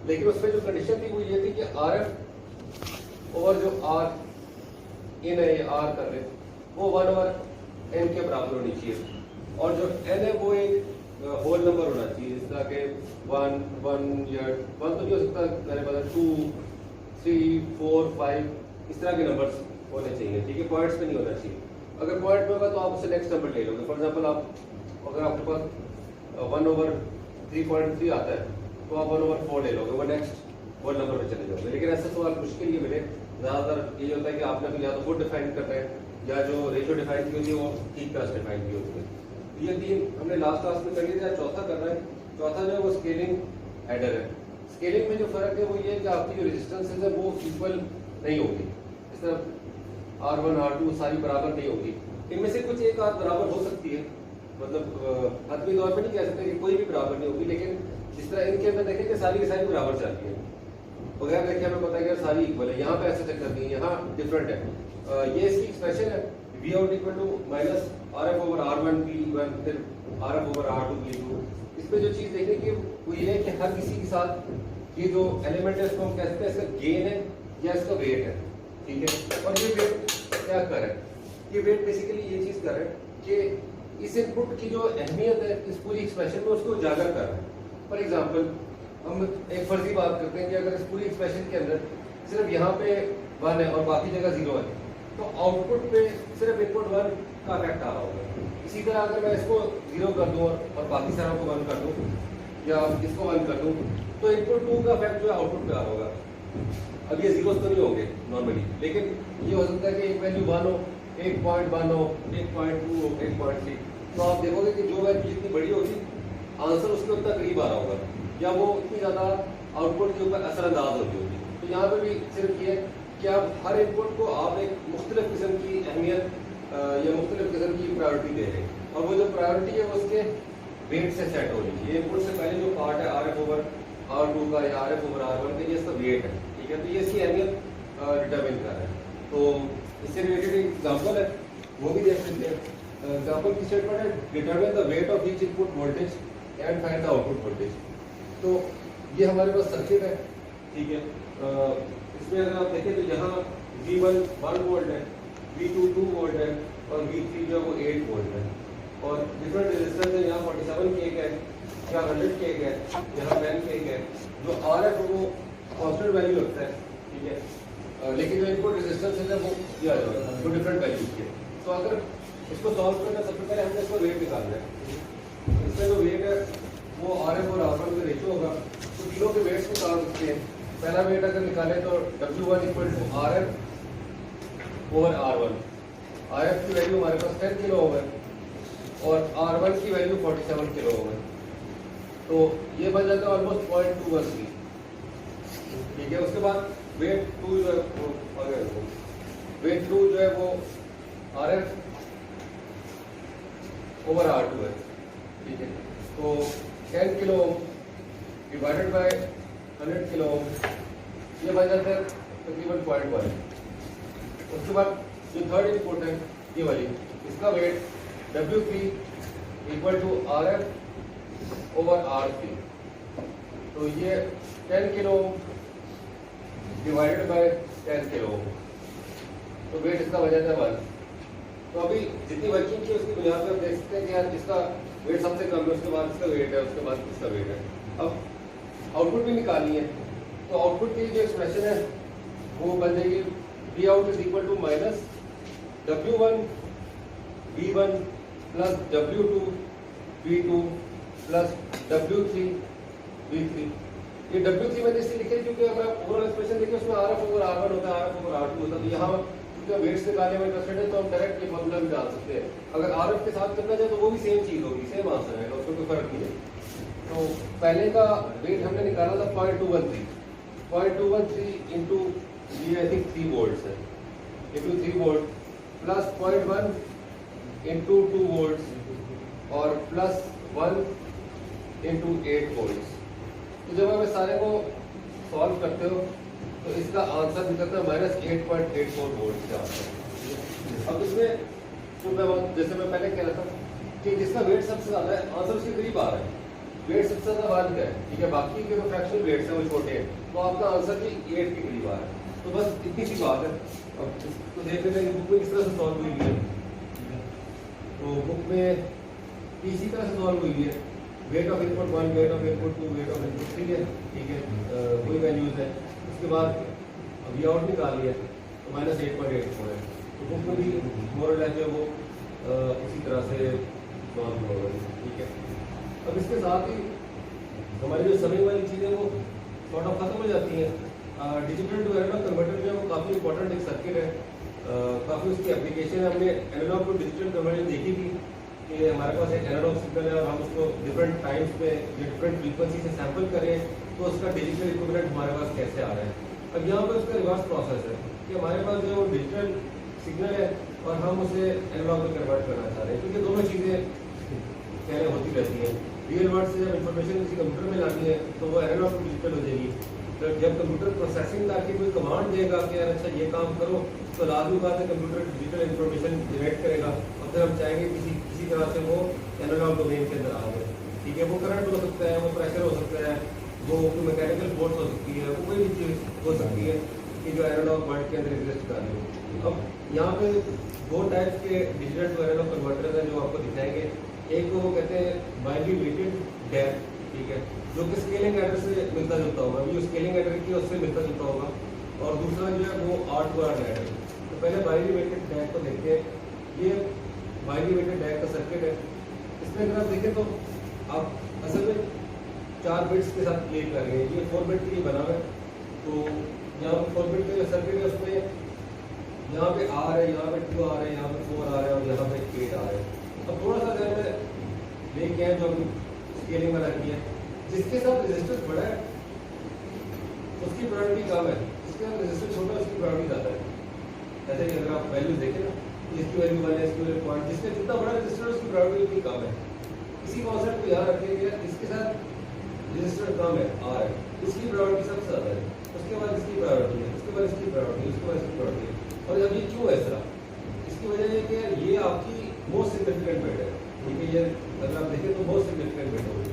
लेकिन उसमें जो कंडीशन थी वो ये थी कि RF और जो R इन है, ये R कर रहे वो 1/n के बराबर होनी चाहिए, और जो n है वो एक होल नंबर होना चाहिए, जिस तरह के 1 या 1 तो नहीं हो सकता, मेरे पास 2 3 4 5 इस तरह के नंबर्स होने चाहिए, ठीक है, पॉइंट्स पे नहीं होना चाहिए। अगर पॉइंट में होगा तो आप उससे नेक्स्ट नंबर ले लोगे। फॉर एग्जांपल आप अगर आपके पास 1/3.3 आता है तो आप 1/4 ले लोगे, वो नेक्स्ट होल नंबर पे चले जाओगे। लेकिन ऐसा सवाल मुश्किल ये मिले, ज़्यादातर ये होता है कि आपने तो या तो खुद डिफाइन करना है या जो रेशियो डिफाइन की होती है वो ठीक क्लास डिफाइन की होती है। ये तीन हमने लास्ट क्लास में कर लिया, चौथा करना है। चौथा जो है वो स्केलिंग एडर है। स्केलिंग में जो फर्क है वो ये है कि आपकी जो रेजिस्टेंस है वो इक्वल नहीं होगी, इस तरह R1 R2 सारी बराबर नहीं होगी, इनमें से कुछ एक आध बराबर हो सकती है, मतलब हतमी तौर पर नहीं कह सकते कि कोई भी बराबर नहीं होगी, लेकिन जिस तरह इनके अंदर देखें कि सारी की सारी बराबर चलती है, बगैर देखे हमें पता है कि सारी इक्वल है। यहाँ पे ऐसा चक्कर नहीं है, यहाँ डिफरेंट है। ये इसकी एक्सप्रेशन है V out equal to minus RF over R1 P1 फिर RF ओवर R2 P2। इस पे जो चीज देखने की वो ये है कि हर किसी के साथ ये जो एलिमेंट है इसको हम कहते हैं इसका गेन है या इसका वेट है, ठीक है। और ये वेट क्या कर रहा है, ये वेट बेसिकली ये चीज कर रहा है कि इस इनपुट की जो अहमियत है इस पूरी एक्सप्रेशन में उसको उजागर कर रहा है। फॉर एग्जाम्पल हम एक फर्जी बात करते हैं कि अगर इस पूरी एक्सप्रेशन के अंदर सिर्फ यहाँ पे 1 है और बाकी जगह 0 है तो आउटपुट पे सिर्फ इनपुट 1 का इफेक्ट आ रहा होगा। इसी तरह अगर मैं इसको 0 कर दूं और बाकी सारों को 1 कर दूं या इसको 1 कर दूं तो इनपुट 2 का इफेक्ट जो है आउटपुट पे आ रहा होगा। अब ये जीरोस तो नहीं होंगे नॉर्मली, लेकिन ये हो सकता है कि एक वैल्यू 1 हो, 1.1 हो, 1.2 हो, 1.3, तो आप देखोगे कि जो वैल्यू जितनी बड़ी होगी आंसर उसके उतना करीब आ रहा होगा या वो इतनी ज़्यादा आउटपुट के ऊपर असरअंदाज होती होगी। तो यहाँ पे भी सिर्फ ये कि आप हर इनपुट को आप एक मुख्तलिफ किस्म की अहमियत या मुख्तलिफ किस्म की प्रायोरिटी दे रहे हैं, और वो जो प्रायोरिटी है वो उसके वेट से सेट हो रही है। इनपुट से पहले जो पार्ट है RF ओवर R2 का या RF ओवर R1 का, ये इसका वेट है, ठीक है। तो ये इसकी अहमियत डिटरमिन कर रहा है। तो इससे रिलेटेड एक एग्जाम्पल है वो भी देख सकते हैं। एग्जाम्पल की स्टेटमेंट है determine the weight of each input voltage and find the output voltage. तो ये हमारे पास सर्किट है, ठीक है। इसमें अगर आप देखें तो यहाँ V1 1 वोल्ट है, V2 2 वोल्ट है और V3 जो है वो 8 वोल्ट है, और डिफरेंट रेजिस्टेंस है। यहाँ 47 के है, यहाँ 100 के है, यहाँ 10 के है। जो RF है वो कांस्टेंट वैल्यू रखता है, ठीक है, लेकिन जो इनपुट रेजिस्टेंस है वो दिया जाएगा, वो डिफरेंट वैल्यू के। तो अगर इसको सॉल्व करना सबसे पहले हमने इसको वेट निकालना है। इसमें जो वेट है वो RF और R1 का रेशियो होगा, तो तीनों के वेट्स निकाल सकते हैं। पहला वेट अगर निकालें तो W1 equal to RF over R1। RF की वैल्यू हमारे पास 10 किलो ओम है और R1 की वैल्यू 47 किलो ओम है, तो ये बन जाता है ऑलमोस्ट 0.213, ठीक है। उसके बाद वेट 2 जो है वेट 2 जो है वो RF ओवर R2 है, ठीक है। तो 10 kilo ohm divided by 100 kilo ohm, ये बन जाता है तकरीबन 0.1। उसके बाद जो थर्ड इनपुट है ये वाली, इसका weight W3 equal to RF over R3, तो ये 10 kilo ohm divided by 10 kilo ohm, तो वेट इसका बन जाता है 1। तो अभी जितनी वर्किंग की उसकी बुनियाद पर देख सकते हैं कि यार जिसका वेट सबसे कम है उसके बाद इसका वेट है, उसके बाद इसका वेट है। अब आउटपुट भी निकालनी है, तो आउटपुट की जो एक्सप्रेशन है वो बन जाएगी V out is equal to minus W1 V1 plus W2 V2 plus W3 V3। ये W3 मैंने इसलिए लिखे क्योंकि अगर आप ओवरऑल एक्सप्रेशन देखिए उसमें RF ओवर R1 होता है, RF ओवर R2 होता है, तो यहाँ क्योंकि वेट्स निकालने में इंटरेस्टेड है तो हम डायरेक्ट ये फॉर्मूला भी डाल सकते हैं। अगर RF के साथ करना चाहे तो वो भी सेम चीज होगी, सेम आंसर है, उसमें कोई फर्क नहीं है। तो पहले का वेट हमने निकाला था 0.213 इंटू ये आई थिंक 3 वोल्ट है, into 3 volt plus 0.1 into 2 volt और प्लस 1 इंटू 8 वोल्ट। तो जब आप सारे को सॉल्व करते हो तो इसका आंसर निकलता है -8.84 वोल्ट का आंसर। अब इसमें तो मैं जैसे मैं पहले कह रहा था कि जिसका वेट सबसे ज्यादा है आंसर उसके करीब आ रहा है, वेट सबसे ज्यादा वाज का है, ठीक है, बाकी के जो फ्रैक्शनल वेट्स हैं वो छोटे हैं, तो आपका आंसर भी 8 के करीब आ रहा है। तो बस इतनी सी बात है। अब इसको देख लेते हैं बुक में किस तरह से सॉल्व हुई है। तो बुक में इसी तरह से सॉल्व हुई है, weight of input 1, weight of input 2, weight of input 3 है, ठीक है, कोई वैल्यूज है। उसके बाद अब ये आउट निकाल लिया तो -8.84 है। तो बुक में भी मोरल है जो वो उसी तरह से सॉल्व होगा, ठीक है। अब इसके साथ ही हमारी जो समय वाली चीज़ें वो थोड़ा खत्म हो जाती हैं। डिजिटल टू एनालॉग कन्वर्टर जो है वो काफ़ी इंपॉर्टेंट एक सर्किट है, काफ़ी उसकी एप्लीकेशन है। हमने एनालॉग टू डिजिटल कन्वर्जन देखी थी कि हमारे पास एक एनालॉग सिग्नल है और हम उसको डिफरेंट टाइम्स पे डिफरेंट फ्रीक्वेंसी से सैंपल करें तो उसका डिजिटल इक्विवेलेंट हमारे पास कैसे आ रहा है। अब यहाँ पे उसका रिवर्स प्रोसेस है कि हमारे पास जो डिजिटल सिग्नल है और हम उसे एनालॉग में कन्वर्ट करना चाह रहे हैं, क्योंकि दोनों चीज़ें पहले होती रहती हैं। रियल वर्ल्ड से जब इन्फॉर्मेशन किसी कंप्यूटर में लानी है तो वो एनालॉग टू डिजिटल हो जाएगी। तो जब कंप्यूटर प्रोसेसिंग करके कोई कमांड देगा कि यार अच्छा ये काम करो, तो लाजमी बात है कंप्यूटर डिजिटल इन्फॉर्मेशन जनरेट करेगा और फिर हम चाहेंगे किसी तरह से वो एनालॉग डोमेन के अंदर आ जाए, ठीक है। वो करंट हो सकता है, वो प्रेशर हो सकता है, वो मैकेनिकल फोर्स हो सकती है, वो कोई भी चीज़ हो सकती है कि जो एनालॉग वर्ल्ड के अंदर एग्जिस्ट कर रही हो। अब यहाँ पे 2 टाइप के डिजिटल टू एनालॉग कन्वर्टर हैं जो आपको दिखाएंगे। एक तो वो कहते हैं बाइनरी वेटेड डैक, ठीक है, जो कि स्केलिंग एडर से मिलता जुलता होगा, अभी जो स्केलिंग एडर की उससे मिलता जुलता होगा। और दूसरा जो है वो R to R एडर। तो पहले बाइनरी वेटेड डैक को देखते हैं। ये बाइनरी वेटेड डैक का सर्किट है। इसमें अगर आप देखें तो आप असल में 4 बिट्स के साथ प्ले कर रहे हैं। ये 4 बिट के लिए बना है। तो यहाँ पे 4 बिट का सर्किट है, उसमें यहाँ पे R है, यहाँ पे 2 R है, यहाँ पे 4 R है और यहाँ पे 8 R है। अब थोड़ा सा ध्यान में लेके आए जो स्केलिंग में रखी है, जिसके साथ रेजिस्टेंस बड़ा है उसकी प्रायोरिटी कम है, जिसके साथ रेजिस्टेंस छोटा है उसकी प्रायोरिटी ज़्यादा है। जैसे कि अगर आप वैल्यूज देखें ना, इसकी वैल्यू 1 है, इसकी वैल्यू 0.5, जिसका जितना बड़ा रेजिस्टेंस उसकी प्रायोरिटी उतनी कम है। इसी कॉन्सेप्ट को याद रखिए कि इसके साथ रेजिस्टेंस कम है R है, इसकी प्रायोरिटी सबसे ज़्यादा है, उसके बाद इसकी प्रायोरिटी है, उसके बाद इसकी प्रायोरिटी है, उसके बाद इसकी प्रायोरिटी है। और अब ये क्यों है इस तरह? इसकी वजह ये कि ये आपकी मोस्ट सिग्निफिकेंट बिट है, ठीक है। ये अगर आप देखें तो मोस्ट सिग्निफिकेंट बिट होगी,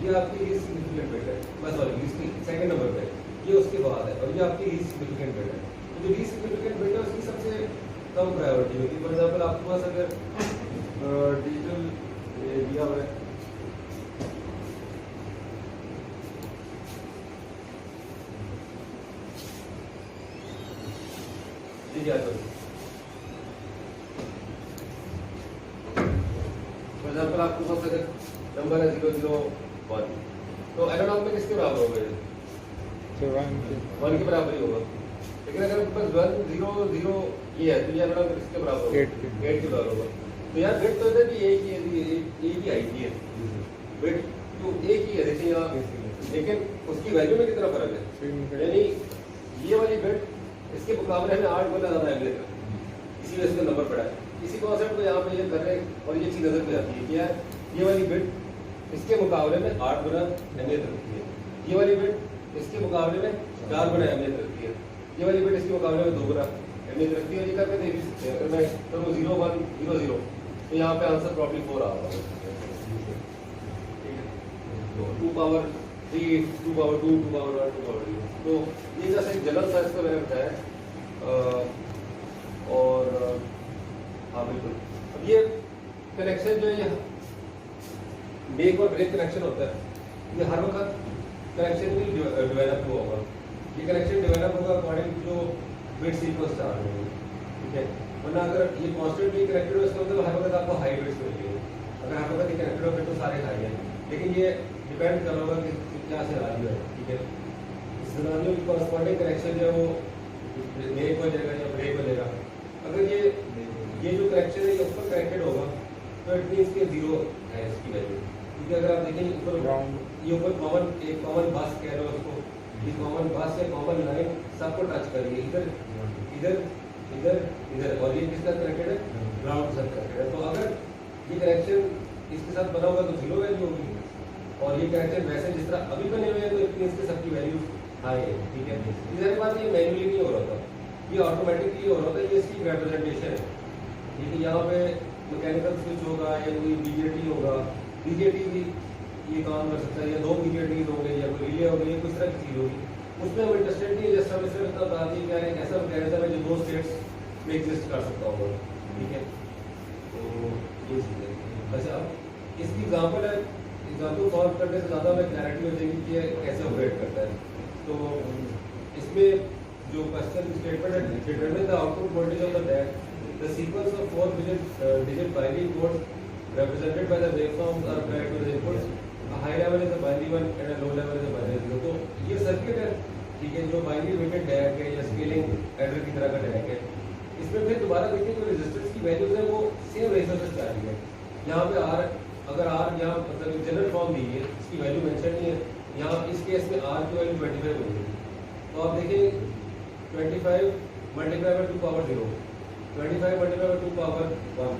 ये आपकी लीस्ट सिग्निफिकेंट बिट है, मैं सॉरी इसकी सेकंड नंबर पे, ये उसके बाद है और ये आपकी लीस्ट सिग्निफिकेंट बिट है। तो जो लीस्ट सिग्निफिकेंट बिट है उसकी सबसे कम प्रायोरिटी होगी। फॉर एग्जाम्पल आपके पास अगर डिजिटल दिया हुआ है, ठीक है, फॉर एग्जाम्पल आपके पास अगर नंबर है 001, तो एनालॉग में किसके बराबर होगा? 1 के बराबर ही होगा। लेकिन अगर आपके पास 1 0 0 ये है तो ये एनालॉग में किसके बराबर होगा? 8 के बराबर होगा। तो यार बिट तो इधर भी एक ही आई थी, बिट तो एक ही है, देखिए यहाँ, लेकिन उसकी वैल्यू में कितना फर्क है। यानी ये वाली बिट इसके मुकाबले में 8 गुना ज़्यादा अहमियत है, इसी वजह से नंबर पड़ा है। इसी कॉन्सेप्ट को यहाँ पे ये कर रहे हैं और ये चीज़ नजर में आती है कि यार ये वाली बिट इसके मुकाबले में 8 गुना अहमियत रखती है, ये वाली बिट इसके मुकाबले में 4 गुना अहमियत रखती है, ये वाली बिट इसके मुकाबले में 2 गुना अहमियत रखती है। ये करके देख सकते हैं। अगर मैं करूँ 0 1 0 0 तो यहाँ पे आंसर प्रॉब्ली 4 आ रहा है, ठीक है। तो 2 पावर 3, 2 पावर 2, 2 पावर 1, 2 पावर 0। तो ये जैसे एक जनरल साइंस का मैंने बताया। और हाँ बिल्कुल, अब ये कनेक्शन जो है ये मेक और ब्रेक कनेक्शन होता है, ये हर वक्त कनेक्शन भी डेवलप हुआ होगा। ये कनेक्शन डेवलप होगा अकॉर्डिंग टू जो बिट सीक्वेंस चार्ट होगी, ठीक है। वरना अगर ये कॉन्स्टेंटली कनेक्टेड हो इसका मतलब हर वक्त आपको हाई बिट्स मिलेंगे। अगर हर वक्त ये कनेक्टेड हो फिर तो सारे हाई हैं, लेकिन ये डिपेंड कर होगा कि क्या सिनारियो है, ठीक है। सिनारियो की कॉरस्पॉन्डिंग कनेक्शन जो है वो मेक हो जाएगा या ब्रेक हो जाएगा। अगर ये जो कनेक्शन है ये ऊपर कनेक्टेड होगा तो इट मींस कि 0 है इसकी वैल्यू, क्योंकि अगर आप देखें ऊपर ये ऊपर कॉमन एक कॉमन बस कह रहे हो उसको, ये कॉमन बस या कॉमन लाइन सबको टच कर रही है, इधर इधर इधर इधर, और ये किसके साथ कनेक्टेड है? ग्राउंड के साथ कनेक्टेड है। तो अगर ये कनेक्शन इसके साथ बना होगा तो 0 वैल्यू होगी, और ये कनेक्शन वैसे जिस तरह अभी बने हुए हैं तो इट मींस के सबकी वैल्यू हाई है, ठीक है। इधर बात ये मैन्युअली नहीं हो रहा था, ये ऑटोमेटिकली हो रहा था, ये इसकी रिप्रेजेंटेशन है, ठीक है। यहाँ पे मैकेनिकल स्विच होगा या कोई बीजेटी होगा, बीजेटी भी ये काम कर सकता है, या 2 पीरियड होंगे, या कोई रिले होगी, या कुछ तरह की चीज़ होगी, उसमें हम इंटरेस्टेड नहीं है। जस्ट हम इसमें इतना बता दिए क्या है, ऐसा मैकेनिज्म है जो 2 स्टेट्स में एग्जिस्ट कर सकता होगा, ठीक है। तो ये चीज़ है। अच्छा, इसकी एग्जाम्पल है, एग्जाम्पल सॉल्व करने से ज़्यादा हमें क्लैरिटी हो जाएगी कि ये कैसे ऑपरेट करता है। तो इसमें जो क्वेश्चन स्टेटमेंट है, determine the output voltage of the DAC, the sequence of 4 digit binary codes represented by the waveforms are fed to the inputs. A high level is a binary one and a low level is a binary zero. तो ये circuit है, ठीक है, जो binary weighted DAC है या scaling adder की तरह का DAC है। इसमें फिर दोबारा देखिए जो रेजिस्टेंस की वैल्यूज है वो सेम रेशियो से जा रही है। यहाँ पे R, अगर R यहाँ मतलब जनरल फॉर्म दी है, इसकी वैल्यू मेंशन नहीं है, यहाँ इस केस में R की वैल्यू 25 होगी। तो आप देखिए 25 multiply by 2 power 0, 25 multiply by 2 power 1,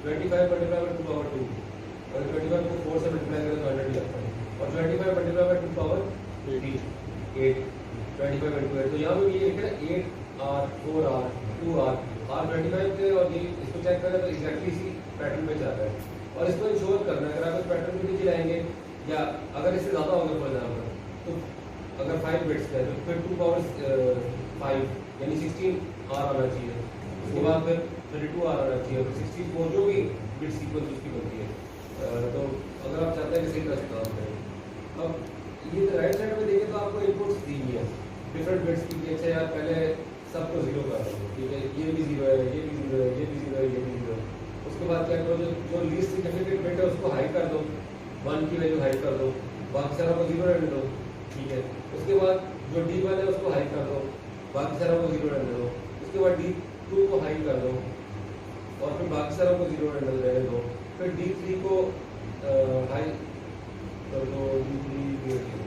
25 multiply by 2 power 2, और 25 को 4 से मल्टीप्लाई करें तो 100 ही आता है, और 25 मल्टीप्लाई बाय 2 पावर 8, 25 into 8। तो यहाँ पे ये लिखा है 8R, 4R, 2R, R25 थे, और ये इसको चेक करें तो एग्जैक्टली इसी पैटर्न में चल रहा है। और इसको इंश्योर करना है, अगर आप इस पैटर्न के नीचे लाएंगे, या अगर इससे ज़्यादा होगा फॉर एग्जाम्पल, तो अगर 5 बिट्स है तो फिर 2 पावर 5 यानी 16R आना चाहिए, उसके बाद फिर 32R आना चाहिए, 64 जो भी बिट सीक्वेंस उसकी बनती है। तो अगर आप चाहते हैं कि सही तरह से काम करें। अब ये राइट साइड में देखें तो आपको इनपुट्स दी हुई है डिफरेंट बिट्स की। अच्छा यार, पहले सबको 0 कर दो, ठीक है, ये भी 0 है, ये भी 0 है, ये भी 0 है, ये भी 0 है। उसके बाद क्या करो, जो लीस्ट सिग्निफिकेंट बिट है उसको हाई कर दो, 1 की वैल्यू हाई कर दो, बाकी सारा को 0 रहने दो, ठीक है। उसके बाद जो D1 है उसको हाई कर दो, बाकी सारा को 0 रहने दो। उसके बाद D2 को हाई कर दो, और फिर बाकी सारा को 0 रहने दो। फिर D3 को हाई कर दो, D3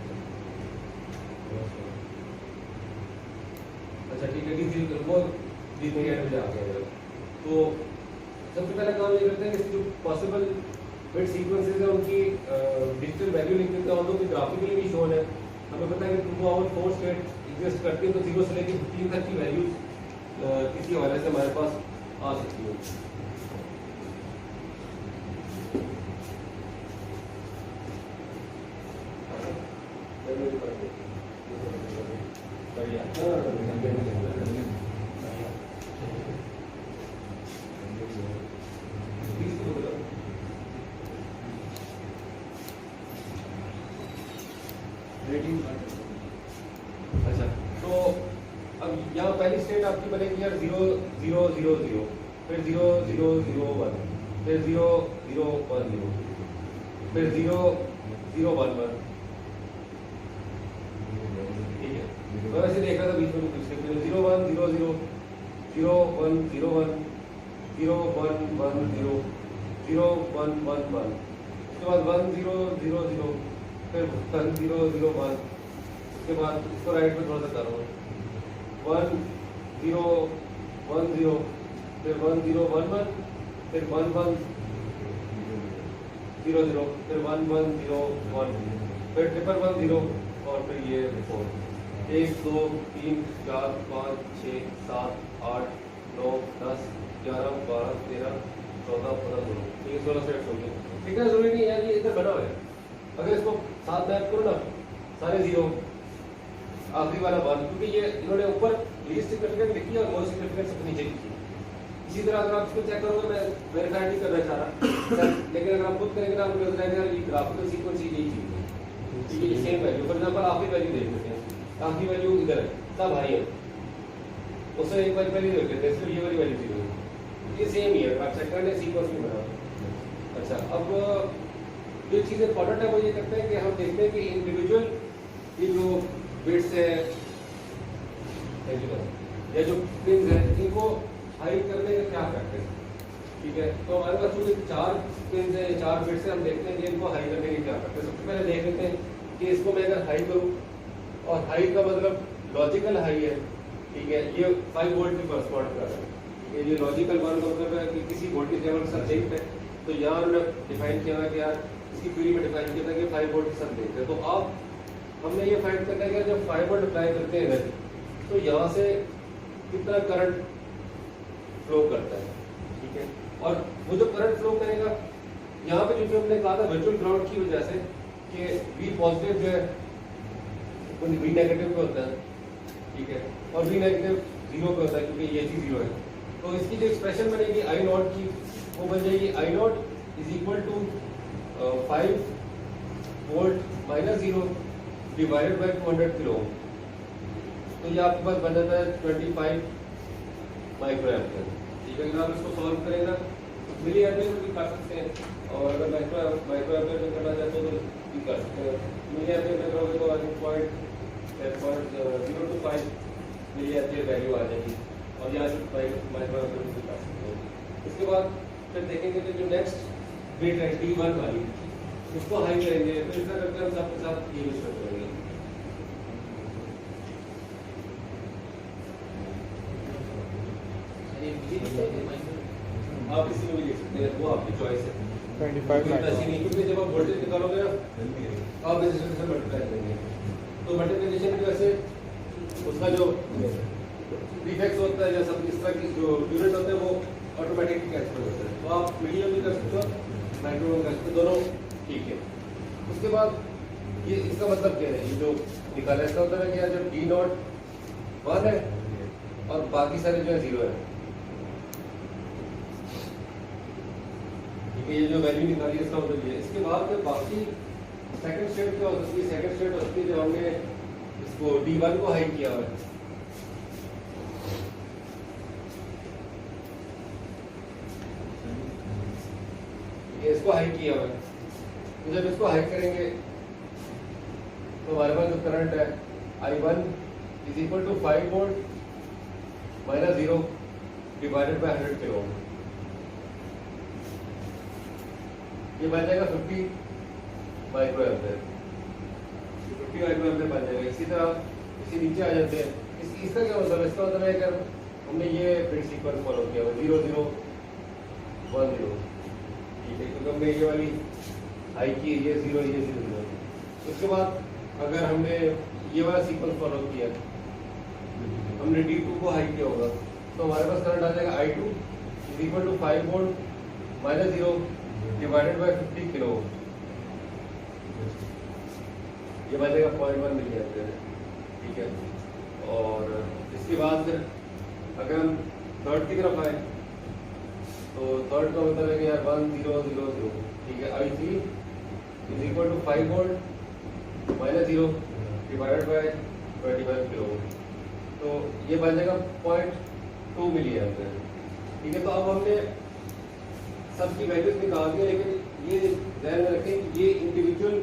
अच्छा ठीक है, D3 कर वो D3 एंड पे आ गया। तो सबसे पहला काम ये करते हैं कि जो पॉसिबल बिट सीक्वेंसेस है उनकी डिजिटल वैल्यू लिख देते हैं, और जो ग्राफिकली भी शोन है। हमें पता है कि 2 पावर 4 स्टेट एग्जिस्ट करती है, तो 0 से लेकर 15 तक की वैल्यूज किसी हवाले से हमारे पास आ सकती है। अच्छा, तो अब यहाँ पहली स्टेट आपकी बनेगी यार 0 0 0 0, फिर 0 0 0 1, फिर 0 0 1 0, फिर 0 0 1 1, ठीक है। तो ऐसे देख रहा था बीच में कुछ 0 1 0 0 0 1 0 1 0 1 1 0 0 1 1 1, उसके बाद 1 0 0 0, फिर 1 0 0 1, उसके बाद इसको राइट में थोड़ा सा करो, 1 0 1 0, फिर 1 0 1 1, फिर 1 1 0 0, फिर 1 1 0 1, फिर 1 1 0, और फिर ये 4, 1 2 3 4 5 6 7 8 9 10 11 12 13 14 15 16, ये 16 स्टेप्स होंगे। ठीक है, जरूरी नहीं है कि इधर बना हुआ है, अगर इसको साथ मैप करो ना, सारे 0, आखिरी वाला 1, क्योंकि ये इन्होंने ऊपर लीस्ट सिग्निफिकेंट लिखी है और मोस्ट सिग्निफिकेंट सबसे नीचे लिखी है। इसी तरह अगर आप इसको चेक करोगे, मैं वेरीफाई नहीं करना चाह रहा लेकिन अगर आप खुद करेंगे ना, आपको नजर आएगा ये ग्राफिकल सीक्वेंस यही चीज है, ठीक है। ये सेम वैल्यू, फॉर एग्जांपल आखिरी वैल्यू देख लेते हैं, आखिरी वैल्यू इधर है, सब हाई है, उससे एक बार पहले देख लेते हैं, सिर्फ ये वाली वैल्यू 0 है, ये सेम ही है, आप चेक करने सीक्वेंस में बना। अच्छा, अब जो चीज़ इंपॉर्टेंट है वो ये करते हैं कि हम देखते हैं कि इंडिविजुअल ये जो बिट्स है या जो पिन्स है, इनको हाई करने का क्या करते हैं, ठीक है। तो हमारे पास जो 4 पिन्स है, 4 बिट्स है, हम देखते हैं कि इनको हाई करने के क्या करते हैं। सबसे पहले देख लेते हैं कि इसको मैं अगर हाई करूँ, और हाई का मतलब लॉजिकल हाई है, ठीक है, ये 5 वोल्ट की करस्पॉन्ड कर रहा है, ये लॉजिकल वन का मतलब है कि किसी वोल्टेज लेवल के साथ लिंक्ड है। तो यहाँ उन्होंने डिफाइन किया है कि यार इसकी क्वेरी में डिफाइन किया था कि 5 वोल्ट के साथ लिंक्ड है। तो अब हमने ये फाइंड करना है कि जब 5 वोल्ट अप्लाई करते हैं तो यहाँ से कितना करंट फ्लो करता है, ठीक है। और वो जो करंट फ्लो करेगा, यहाँ पे जो हमने कहा था वर्चुअल ग्राउंड की वजह से कि V पॉजिटिव जो है वो V नेगेटिव पे होता है, ठीक है, और V नेगेटिव 0 पे होता है क्योंकि ये चीज 0 है। तो इसकी जो एक्सप्रेशन बनेगी I नॉट की, वो बन जाएगी I nought is equal to 5 volt minus 0 divided by 200 kilo ohm. तो ये आपके पास बन जाता है 25 माइक्रो एम्पियर, ठीक है। अगर आप इसको सॉल्व करें ना तो मिली एम्पियर में भी कर सकते हैं, और अगर माइक्रो एम्पियर में करना चाहते हो तो भी कर सकते हैं। मिली एम्पियर में करोगे तो 0.05 मिली एम्पियर वैल्यू आ जाएगी, और यहाँ से माइक्रो एम्पियर में कर सकते हो। इसके बाद फिर देखेंगे कि जो नेक्स्ट बिट है D1 वाली, उसको हाई करेंगे। तो इस तरह करके हम सबके साथ ये यूज करेंगे। आप इसी में भी लिख सकते हैं, वो आपकी चॉइस है। 25 क्योंकि जब आप वोल्टेज निकालोगे ना आप रेजिस्टेंस से मल्टीप्लाई करेंगे, तो मल्टीप्लिकेशन की वजह से उसका जो डिफेक्ट होता है या सब इस तरह की जो यूनिट होते हैं वो ऑटोमेटिकली कैंसिल होता है। तो आप मीडियम भी कर सकते हो, माइक्रो भी कर सकते हो, दोनों ठीक है। उसके बाद ये इसका मतलब क्या है, ये जो निकाला इसका मतलब है कि यार जब D नॉट 1 है और बाकी सारे जो है 0 है, ये जो वैल्यू निकाली इसका मतलब ये। इसके बाद में बाकी सेकंड स्टेट क्या होती है, सेकंड स्टेट होती है जब हमने इसको D1 को हाई किया है, ये इसको हाई किया है। तो जब इसको हाई करेंगे तो हमारे पास जो करंट है I1 is equal to 5 volt minus 0 divided by 100 kilo ohm. ये बन जाएगा 50 माइक्रो एम्पियर, 50 माइक्रो एम्पियर बन जाएगा। इसी तरह इसी नीचे आ जाते हैं। इसका क्या मतलब है, इसका मतलब है अगर हमने ये बिट सीक्वेंस फॉलो किया 0 0 1 0, ठीक है, क्योंकि हमने ये वाली हाई की, ये 0 ये 0 0। उसके बाद अगर हमने ये वाला सीक्वेंस फॉलो किया, हमने D2 को हाई किया होगा, तो हमारे पास करंट आ जाएगा I2 is equal to 5 volt minus 0 divided by 50 kilo ohm. ये बन जाएगा 0.1 मिली एम्पियर, ठीक है। और इसके बाद फिर अगर हम थर्ड की तरफ आए तो थर्ड का मतलब है कि यार 1 0 0 0, ठीक है। I3 is equal to 5 volt minus 0 divided by 25 kilo ohm. तो ये बन जाएगा 0.2 मिली एम्पियर, ठीक है। तो अब हमने सबकी वैल्यूज निकाल दी, लेकिन ये ध्यान में रखें कि ये इंडिविजुअल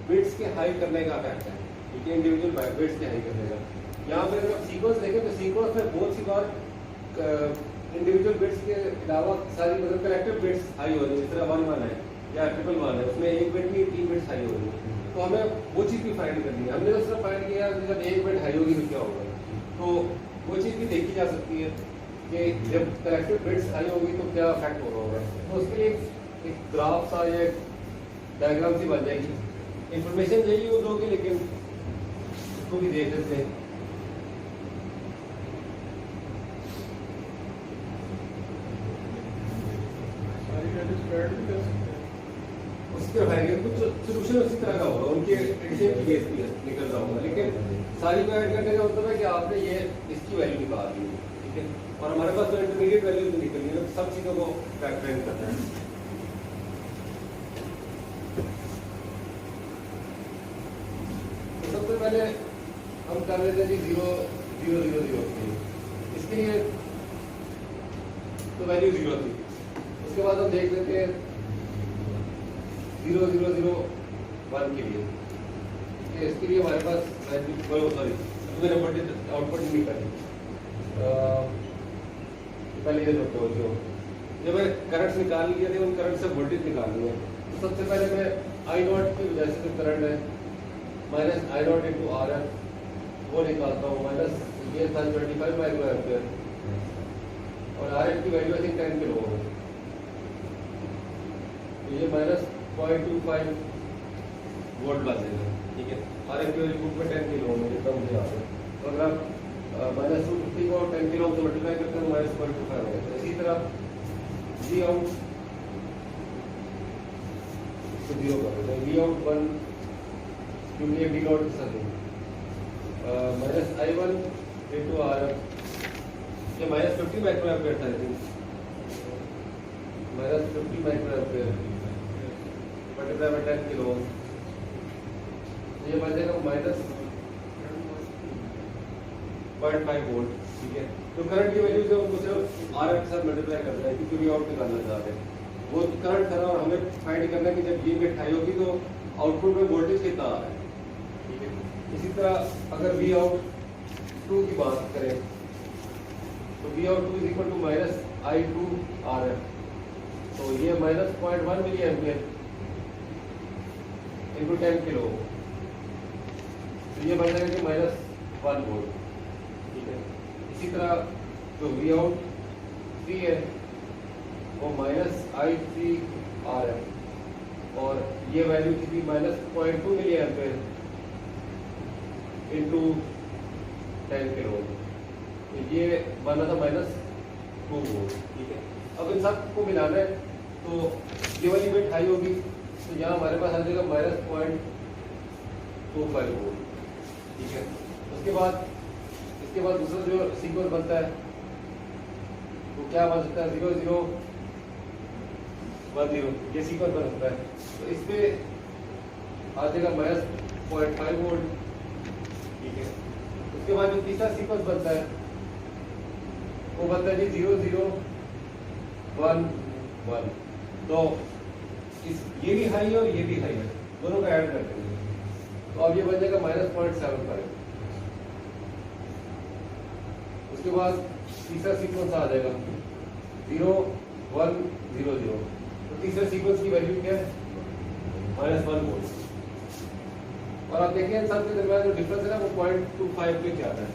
बिट्स के हाई करने का फैक्ट है, ठीक है, इंडिविजुअल बिट्स के हाई करने का। यहाँ पे अगर आप सीक्वेंस देखें तो सीक्वेंस में बहुत सी बार इंडिविजुअल बिट्स के अलावा सारी मतलब कलेक्टिव बिट्स हाई हो रही है, जिस तरह 1 1 है या 1 1 है, उसमें एक बिट भी 3 बिट्स हाई हो रही है। तो हमें वो चीज़ भी फाइंड करनी है। हमने तो सिर्फ फाइंड किया जब एक बिट हाई होगी तो क्या होगा, तो वो चीज़ भी देखी जा सकती है कि जब कलेक्टिव बिट्स हाई होगी तो क्या इफेक्ट होगा। तो उसके लिए एक ग्राफ सा या डायग्राम सी बन जाएगी। इंफॉर्मेशन यही यूज होगी, लेकिन उसको भी देख लेते हैं। उसके कुछ सोल्यूशन उसी तरह का होगा, उनके एडिशन बेस पे निकल रहा होगा, लेकिन सारी को ऐड करने का मतलब है कि आपने ये इसकी वैल्यू निकाल दी, ठीक है। और हमारे पास तो इंटरमीडिएट वैल्यू तो निकल रही है, सब चीज़ों को फैक्टर इन करना है। तो सबसे पहले हम कर लेते हैं जी 0 0 0 0, इसके लिए तो वैल्यू 0 थी। उसके बाद हम देख लेते हैं 0 0 0 1 के लिए, ठीक है। इसके लिए हमारे पास सॉरी मैंने आउटपुट नहीं करी, पहले ये जो जब मैं करंट निकाल लिए थे उन करंट से वोल्टेज निकाल लिया। तो सबसे पहले मैं आई नॉट की वजह से जो करंट है minus I nought into R है वो निकालता हूँ। माइनस ये था 25 माइक्रो एम्पियर और आर एफ की वैल्यू आई थिंक 10 किलो है, तो ये माइनस 0.25 वोल्ट बन जाएगा, ठीक है। आर एफ की वैल्यू बुक में 10 किलो है, जितना मुझे याद है। तो अगर आप माइनस 250 को 10 किलो से मल्टीप्लाई करते हैं माइनस 0.25 होगा। तो इसी तरह वी आउट 0 कर देते हैं, वी आउट 1 क्योंकि ये डी नॉट के साथ माइनस I1 into RF, ये माइनस 50 माइक्रो एम्पेयर था, minus 50 micro ampere multiply by 10 kilo, ये बन जाएगा माइनस 0.5 वोल्ट। ठीक है, तो करंट की वैल्यू से उनको सिर्फ RF के साथ मल्टीप्लाई करना है क्योंकि वी आउट निकालना चाहते हैं, वो करंट करना और हमें फाइंड करना है कि जब ये गेट हाई होगी तो आउटपुट में वोल्टेज कितना आ रहा है। ठीक है, इसी तरह अगर वी आउट 2 की बात करें तो V out 2 is equal to minus I2 RF, तो ये minus 0.1 milli ampere into 10 kilo, तो ये बन जाएगा कि माइनस 1 वोल्ट। ठीक है, इसी तरह जो वी आउट 3 है वो माइनस I3 RF और ये वैल्यू थी minus 0.2 milli ampere into 10 kilo, तो ये बना था माइनस 2 वोल्ट। ठीक है, अब इन सब को मिलाना है तो ये वाली बिट हाई होगी तो यहाँ हमारे पास आ जाएगा माइनस 0.25 वोल्ट। ठीक है, इसके बाद दूसरा जो सीक्वेंस बनता है वो क्या बन सकता है, 0 0 1 0, ये सीक्वेंस बन सकता है। तो इसमें आ जाएगा माइनस 0.5 वोल्ट। ठीक है, उसके बाद जो तीसरा सीक्वेंस बनता है वो बनता है जी 0 0 1 1, तो ये भी हाई है और ये भी हाई है, दोनों का ऐड करते हैं तो अब ये बन जाएगा माइनस 0.75। उसके बाद तीसरा सीक्वेंस आ जाएगा 0 1 0 0, तो तीसरे सीक्वेंस की वैल्यू क्या है, माइनस 1 वोल्ट। और आप देखिए सब के दरमियान जो डिफरेंस है ना वो 0.25 पे क्या आता है।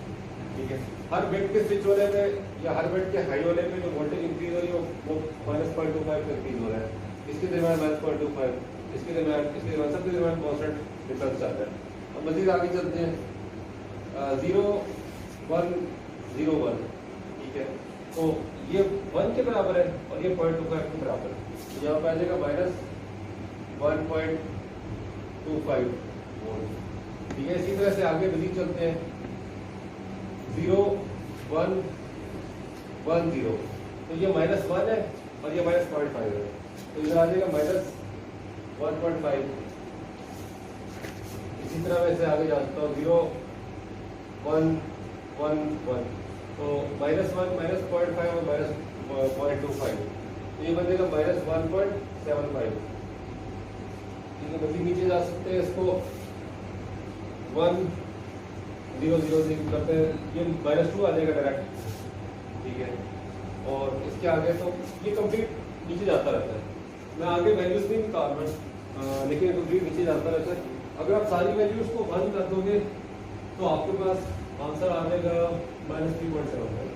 ठीक है, हर बिट के स्विच होने में या हर बिट के हाई होने पे जो वोल्टेज इंक्रीज हो रही है वो माइनस 0.25 पे इंक्रीज हो रहा है, इसके दरमियान माइनस 0.25, इसके दरमियान सबके दरमियान कॉन्स्टेंट डिफरेंस आता है। अब मजीद आगे चलते हैं, 0 1 0 1। ठीक है, तो ये 1 के बराबर है और ये 0.25 के बराबर है, तो यहाँ पे आ जाएगा माइनस 1.25 वोल्ट। ठीक है, इसी तरह से आगे मजीद चलते हैं, 0 1 1 0, तो ये माइनस 1 है और ये माइनस 0.5 है, तो इधर आ जाएगा माइनस 1.5। इसी तरह मैं से आगे जा सकता हूँ, 0 1 1 1, तो माइनस 1 माइनस 0.5 और माइनस 0.25, तो ये बनेगा माइनस 1.75। ठीक है, बल्कि नीचे जा सकते हैं, इसको 1 0 0 से करते हैं, ये माइनस 2 आ जाएगा डायरेक्ट। ठीक है, और इसके आगे तो ये कंप्लीट नीचे जाता रहता है, मैं आगे वैल्यूज नहीं निकाल रहा लेकिन कंप्लीट नीचे जाता रहता है। अगर आप सारी वैल्यूज को 1 कर दोगे तो आपके पास आंसर आ जाएगा माइनस 3.7।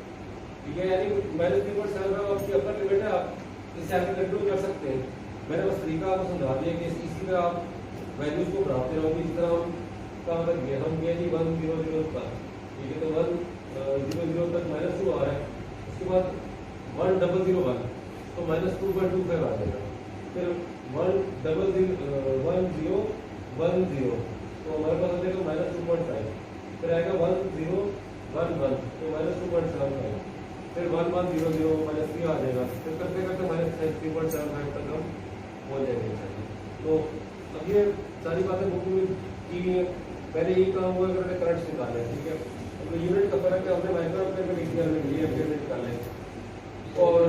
ठीक है, यानी माइनस 3.7 आपकी अपर लिमिट है, आप इससे आगे कंट्रोल कर सकते हैं। मैंने बस तरीका आपको समझा दिया कि इसी तरह आप वैल्यूज को बढ़ाते रहोगे। इस तरह हम का मतलब हम गए जी 1 0 0 तक। ठीक है, तो 1 0 0 तक माइनस 2 आ रहा है, उसके बाद 1 0 0 1, तो माइनस 2.25 आ जाएगा, फिर 1 0 0 1 0 1 0, तो हमारे पास आ जाएगा माइनस 2.5, फिर आएगा 1 0 1 1, तो माइनस 2.75, फिर 1 1 0 0 माइनस 3 आ जाएगा, फिर करते करते माइनस 3.75 तक हम हो जाएंगे। तो अब ये सारी बातें बुक में की है, पहले यही काम हुआ करके करंट निकालना है। ठीक है, तो यूनिट का फर्क है, हमने माइक्रो एम्पेयर में लिख दिया, हमने मिली एम्पेयर में निकालना है। और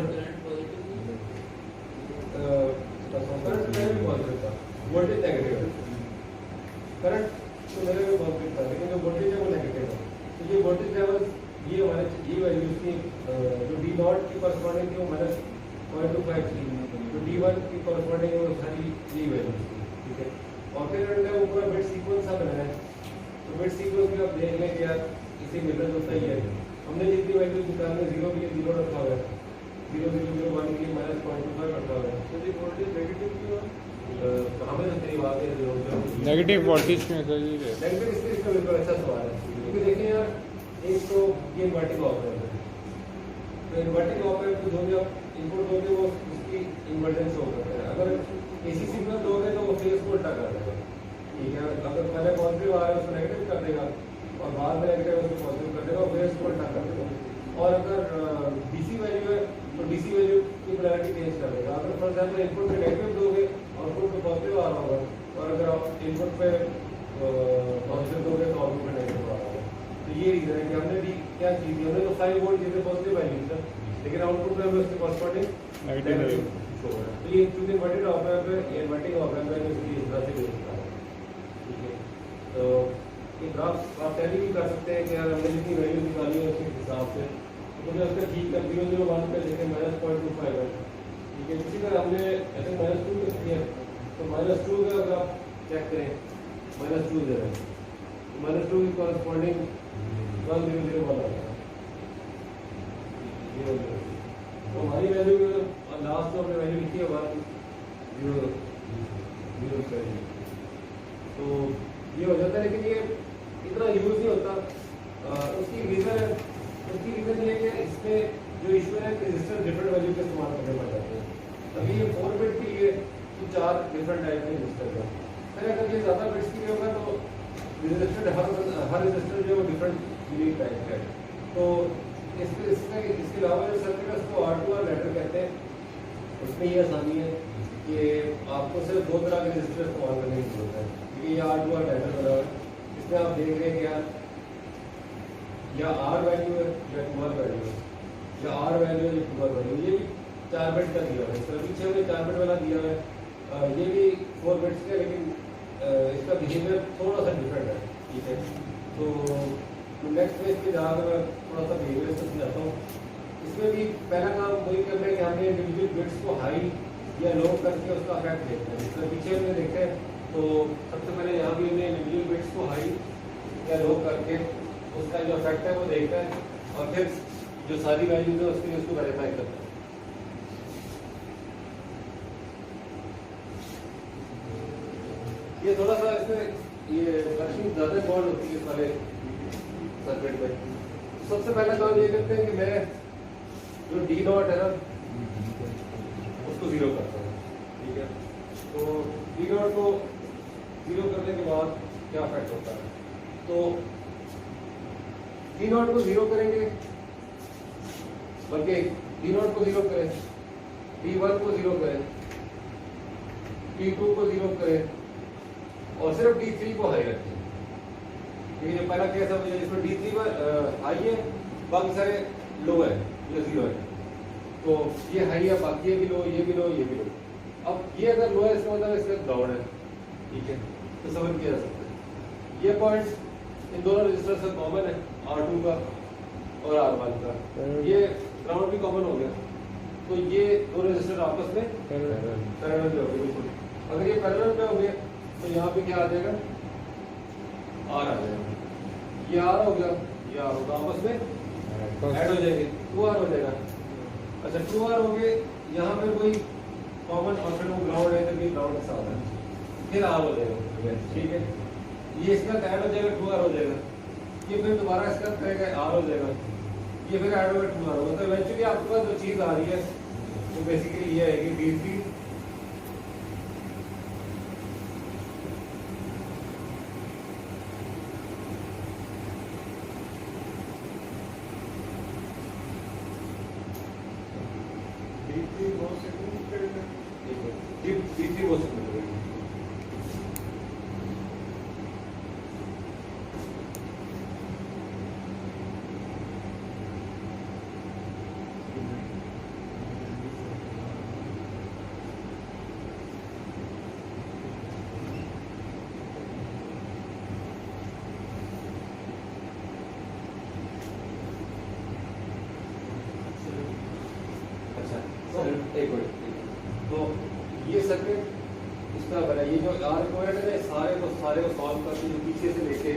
करंट में भी बहुत था, वोल्टेज नेगेटिव है, करंट तो मेरे में बहुत था, लेकिन जो वोल्टेज है वो नेगेटिव है। तो ये वोल्टेज लेवल ये हमारे ये वैल्यूज की जो डी नॉट की कॉरस्पॉन्डिंग थी वो माइनस 0.25 थी, जो D1 की कॉरस्पॉन्डिंग है वो सारी यही वैल्यूज थी। ठीक है, और फिर हमने ऊपर बिट सीक्वेंस सा बनाया है, तो बिट सीक्वेंस भी आप देख लें कि यार इसी मिलता जुलता ही है। हमने जितनी वैल्यूज निकालने 0 के लिए 0 रखा हुआ है, 0 0 0 1 के लिए माइनस 0.25 रखा हुआ है, तो ये वोल्टेज नेगेटिव क्यों है? हमें तो तेरी बात है नेगेटिव वोल्टेज में सर जी नेगेटिव इसका बिल्कुल अच्छा सवाल है, क्योंकि देखिए यार एक तो ये इन्वर्टिंग ऑपरेटर है, तो इन्वर्टिंग ऑपरेटर को जो भी आप इनपुट दोगे वो उसकी इन्वर्टेंस शो करता है। अगर एसी सिग्नल दोगे तो वो फेज को उल्टा कर देगा, ठीक है, अगर पहले पॉजिटिव आ रहा है उसको नेगेटिव कर देगा और बाद में नेगेटिव उसको पॉजिटिव कर देगा और फिर इसको उल्टा कर देगा। और अगर डीसी वैल्यू है तो डीसी वैल्यू की पोलैरिटी चेंज कर देगा। अगर फॉर एग्जाम्पल इनपुट पे नेगेटिव दोगे आउटपुट पे पॉजिटिव आ रहा होगा, और अगर आप इनपुट पे पॉजिटिव दोगे तो आउटपुट पे नेगेटिव आ रहा होगा। तो ये रीजन है कि हमने भी क्या चीज़ दी, हमने तो 5 वोल्ट जैसे पॉजिटिव वैल्यू है, लेकिन आउटपुट में हमें उसके कॉरस्पॉन्डिंग नेगेटिव शो हो रहा है। तो ये चूंकि इन्वर्टेड ऑप एम्प है, ये इन्वर्टिंग ऑप एम्प है, इसलिए इस तरह से यूज करता है। ठीक है, तो ये ग्राफ आप टैली भी कर सकते हैं कि यार हमने जितनी वैल्यू निकाली है उसके हिसाब से, तो मुझे उसका ठीक कर 001 पे देखें -0.25 है। ठीक है, इसी तरह हमने ऐसे -2 किया तो -2 का अगर आप चेक करें -2 दे रहे हैं तो -2 की कॉरस्पॉन्डिंग 1001 आ जाएगा। तो हमारी वैल्यू लास्ट में हमने वैल्यू लिखी है 1 तो ये हो जाता है, लेकिन ये इतना यूज नहीं होता। उसकी रीज़न ये है कि इसमें जो इशू है रजिस्टर डिफरेंट वैल्यू के इस्तेमाल करने पड़ जाते हैं। अभी ये 4 बिट के लिए तो 4 डिफरेंट टाइप के रजिस्टर है, फिर अगर ये ज़्यादा बिट्स की होगा तो रजिस्टर हर रजिस्टर जो डिफरेंट यूनिक टाइप है। तो इसके अलावा जो सर्किट है उसको R2R लेटर कहते हैं। उसमें ये आसानी है कि आपको सिर्फ 2 तरह के रजिस्टर इस्तेमाल करने की जरूरत है, क्योंकि ये R2R लेटर बना हुआ है। इसमें आप देख रहे हैं कि या R वैल्यू है या 2R वैल्यू है, या R वैल्यू है या 2R वैल्यू। ये भी 4 बिट का दिया हुआ है, इस तरह पीछे में 4 बिट वाला दिया हुआ है। ये भी 4 बिट्स का, लेकिन इसका बिहेवियर थोड़ा सा डिफरेंट है। ठीक है, तो नेक्स्ट पेज पे जाकर मैं थोड़ा सा बिहेवियर से समझाता हूँ। इसमें भी पहला काम वही करना है कि हमने इंडिविजुअल बिट्स को हाई या लो करके उसका इफेक्ट देखना है। जिस तरह पीछे हमने देखे तो सबसे पहले यहाँ भी हमने इंडिविजुअल बिट्स को हाई या लो करके उसका जो इफेक्ट है वो देखता है, और फिर जो सारी वैल्यूज है उसके लिए उसको वेरीफाई करता है। ये थोड़ा सा इसमें ये वर्किंग ज़्यादा इन्वॉल्व होती है सारे सर्किट में। सबसे पहला काम ये करते हैं कि मैं जो D0 है ना उसको 0 करता हूँ। ठीक है, तो D0 को 0 करने के बाद क्या इफेक्ट होता है, तो D0 को 0 करेंगे, बल्कि D0 को 0 करें, D1 को 0 करें, D2 को 0 करें और सिर्फ D3 को हाई रखें। ये जो पहला केस है इसमें D3 हाई है, बाकी सारे लो है या 0 है, तो ये हाई है, बाकी ये भी लो, ये भी लो, ये भी लो। अब ये अगर लो है इसका मतलब इसका ग्राउंड है। ठीक है, तो समझ किया जा सकता है। ये पॉइंट्स इन दोनों रजिस्टर से कॉमन है, R2 का और R1 का। ये ग्राउंड भी कॉमन हो गया, तो ये दो रजिस्टर आपस में पैरेलल में हो गए। बिल्कुल, अगर ये पैरेलल में हो गए तो यहाँ पे क्या आ जाएगा, R आ जाएगा। ये R हो गया, ये R होगा, आपस में ऐड हो जाएंगे, 2R हो जाएगा। अच्छा, 2R हो गए, यहाँ पे कोई कॉमन और फिर वो ग्राउंड है, तो ये ग्राउंड के साथ है, फिर R हो जाएगा। ठीक है, ये इसका ऐड हो जाएगा, 2R हो जाएगा। ये फिर दोबारा इसका करेगा, R हो जाएगा। ये फिर ऐड होगा, 2R होगा। तो इवेंचुअली आपके पास जो चीज़ आ रही है वो बेसिकली ये है कि D3 वो सेकंड एक मिनट। तो ये सर्किट इसका बना, ये जो R रिक्वायर्ड है सारे को सॉल्व करके जो पीछे से लेके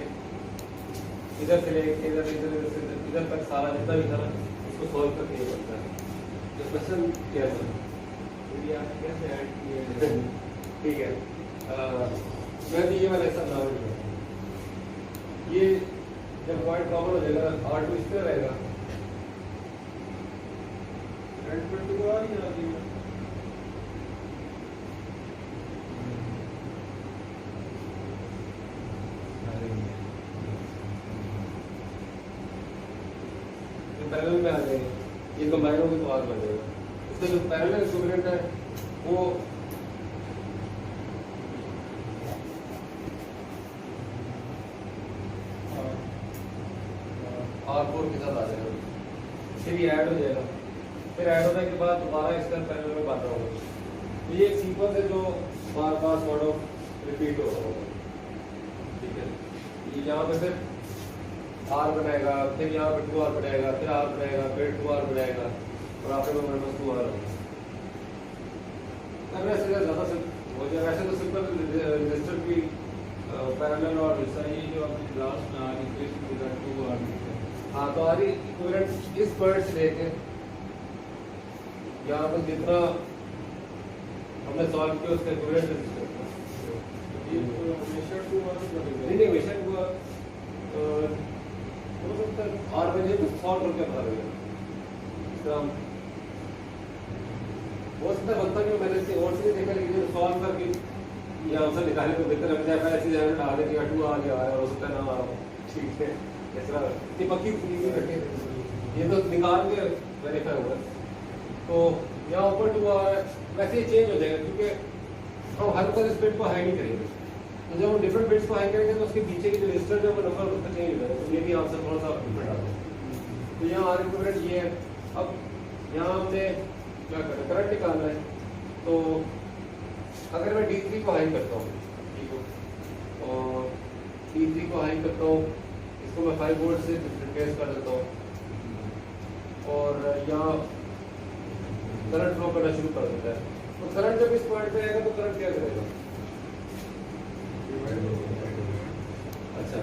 इधर से लेके इधर तक सारा जितना भी था ना उसको सॉल्व करके ये बनता है। तो क्वेश्चन क्या है, कैसे ऐड किए? ठीक है, मैं भी ये वाला ऐसा बना रहा हूँ। ये जब पॉइंट कॉमन हो जाएगा, R2 इस तरह रहेगा, पैरेलल में आ जाएंगे, ये कंबाइन होगी तो आर बन जाएगा। इसका जो पैरेलल इक्विवेलेंट है वो R4 के साथ आ जाएगा, फिर ये ऐड हो जाएगा, फिर ऐड होने के बाद दोबारा इसका पैरेलल में बांधा होगा। तो ये एक सीक्वेंस है जो बार बार सॉर्ट ऑफ रिपीट हो रहा होगा, ठीक है। ये यहाँ पे फिर R बनाएगा, फिर यहाँ पे 2R बनाएगा, फिर R बनाएगा, फिर 2R बनाएगा और आपके पास मेरे पास 2R होगा। वैसे ज़्यादा हो जाए, वैसे तो सिंपल रजिस्टर की पैरेलल और ऐसा ही जो आपने लास्ट में आर इक्वेशन के साथ 2R हाँ, तो आर इक्विवेलेंट इस पॉइंट से लेके यहाँ पर जितना हमने सॉल्व किया उसका इक्विवेलेंट रजिस्टर ये तो हमेशा 2R बनेगा। नहीं हमेशा हुआ हो सकता है आर बजे तो सॉल्व करके बता देगा, हो सकता है बनता नहीं, मैंने इसके और से देखा, लेकिन सॉल्व करके ये आंसर निकाले तो बेहतर लग जाए। ऐसे जगह डाल देगा 2 आ गया है और हो सकता है ना, ठीक है, इस तरह ये पक्की नहीं रखे, ये तो निकाल के वेरीफाई होगा। तो यहाँ ऊपर 2 आ रहा है, वैसे ही चेंज हो जाएगा क्योंकि हम हर तरह इस बिट को हाई नहीं करेंगे। तो जब हम डिफरेंट बिट्स को हाई करेंगे तो उसके पीछे की जो रजिस्टर जो नंबर उसका चेंज हो जाएगा, तो ये भी आंसर थोड़ा सा डिफरेंट आता है। तो यहाँ आर इक्विवेलेंट ये है। अब यहाँ हमने क्या करना, करंट निकालना है। तो अगर मैं D3 को हाई करता हूँ, ठीक है, और D3 को हाई करता हूँ, इसको मैं 5 वोल्ट से रिप्लेस कर देता हूँ और यहाँ करंट फ्लो करना शुरू कर देता है। तो करंट जब इस पॉइंट पे आएगा तो करंट क्या करेगा? अच्छा,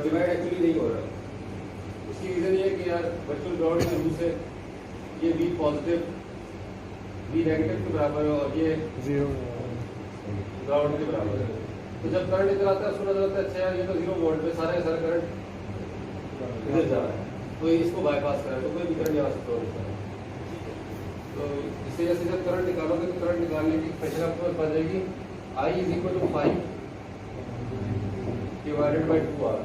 डिवाइड एक्चुअली नहीं हो रहा। इसकी रीजन ये है कि यार वर्चुअल ग्राउंड के रूप से ये V पॉजिटिव V नेगेटिव के बराबर है और ये 0 ग्राउंड के बराबर है। तो जब करंट इधर आता है उसको नजर आता है अच्छा यार ये तो 0 वोल्ट पे सारा करंट इधर जा रहा है, तो इसको बाईपास करें तो कोई भी करंट आ सकता है। तो इससे जैसे जब करंट निकालोगे तो करंट निकालने की इक्वेशन आपको बन जाएगी I = 5 डिवाइडेड बाय 2R।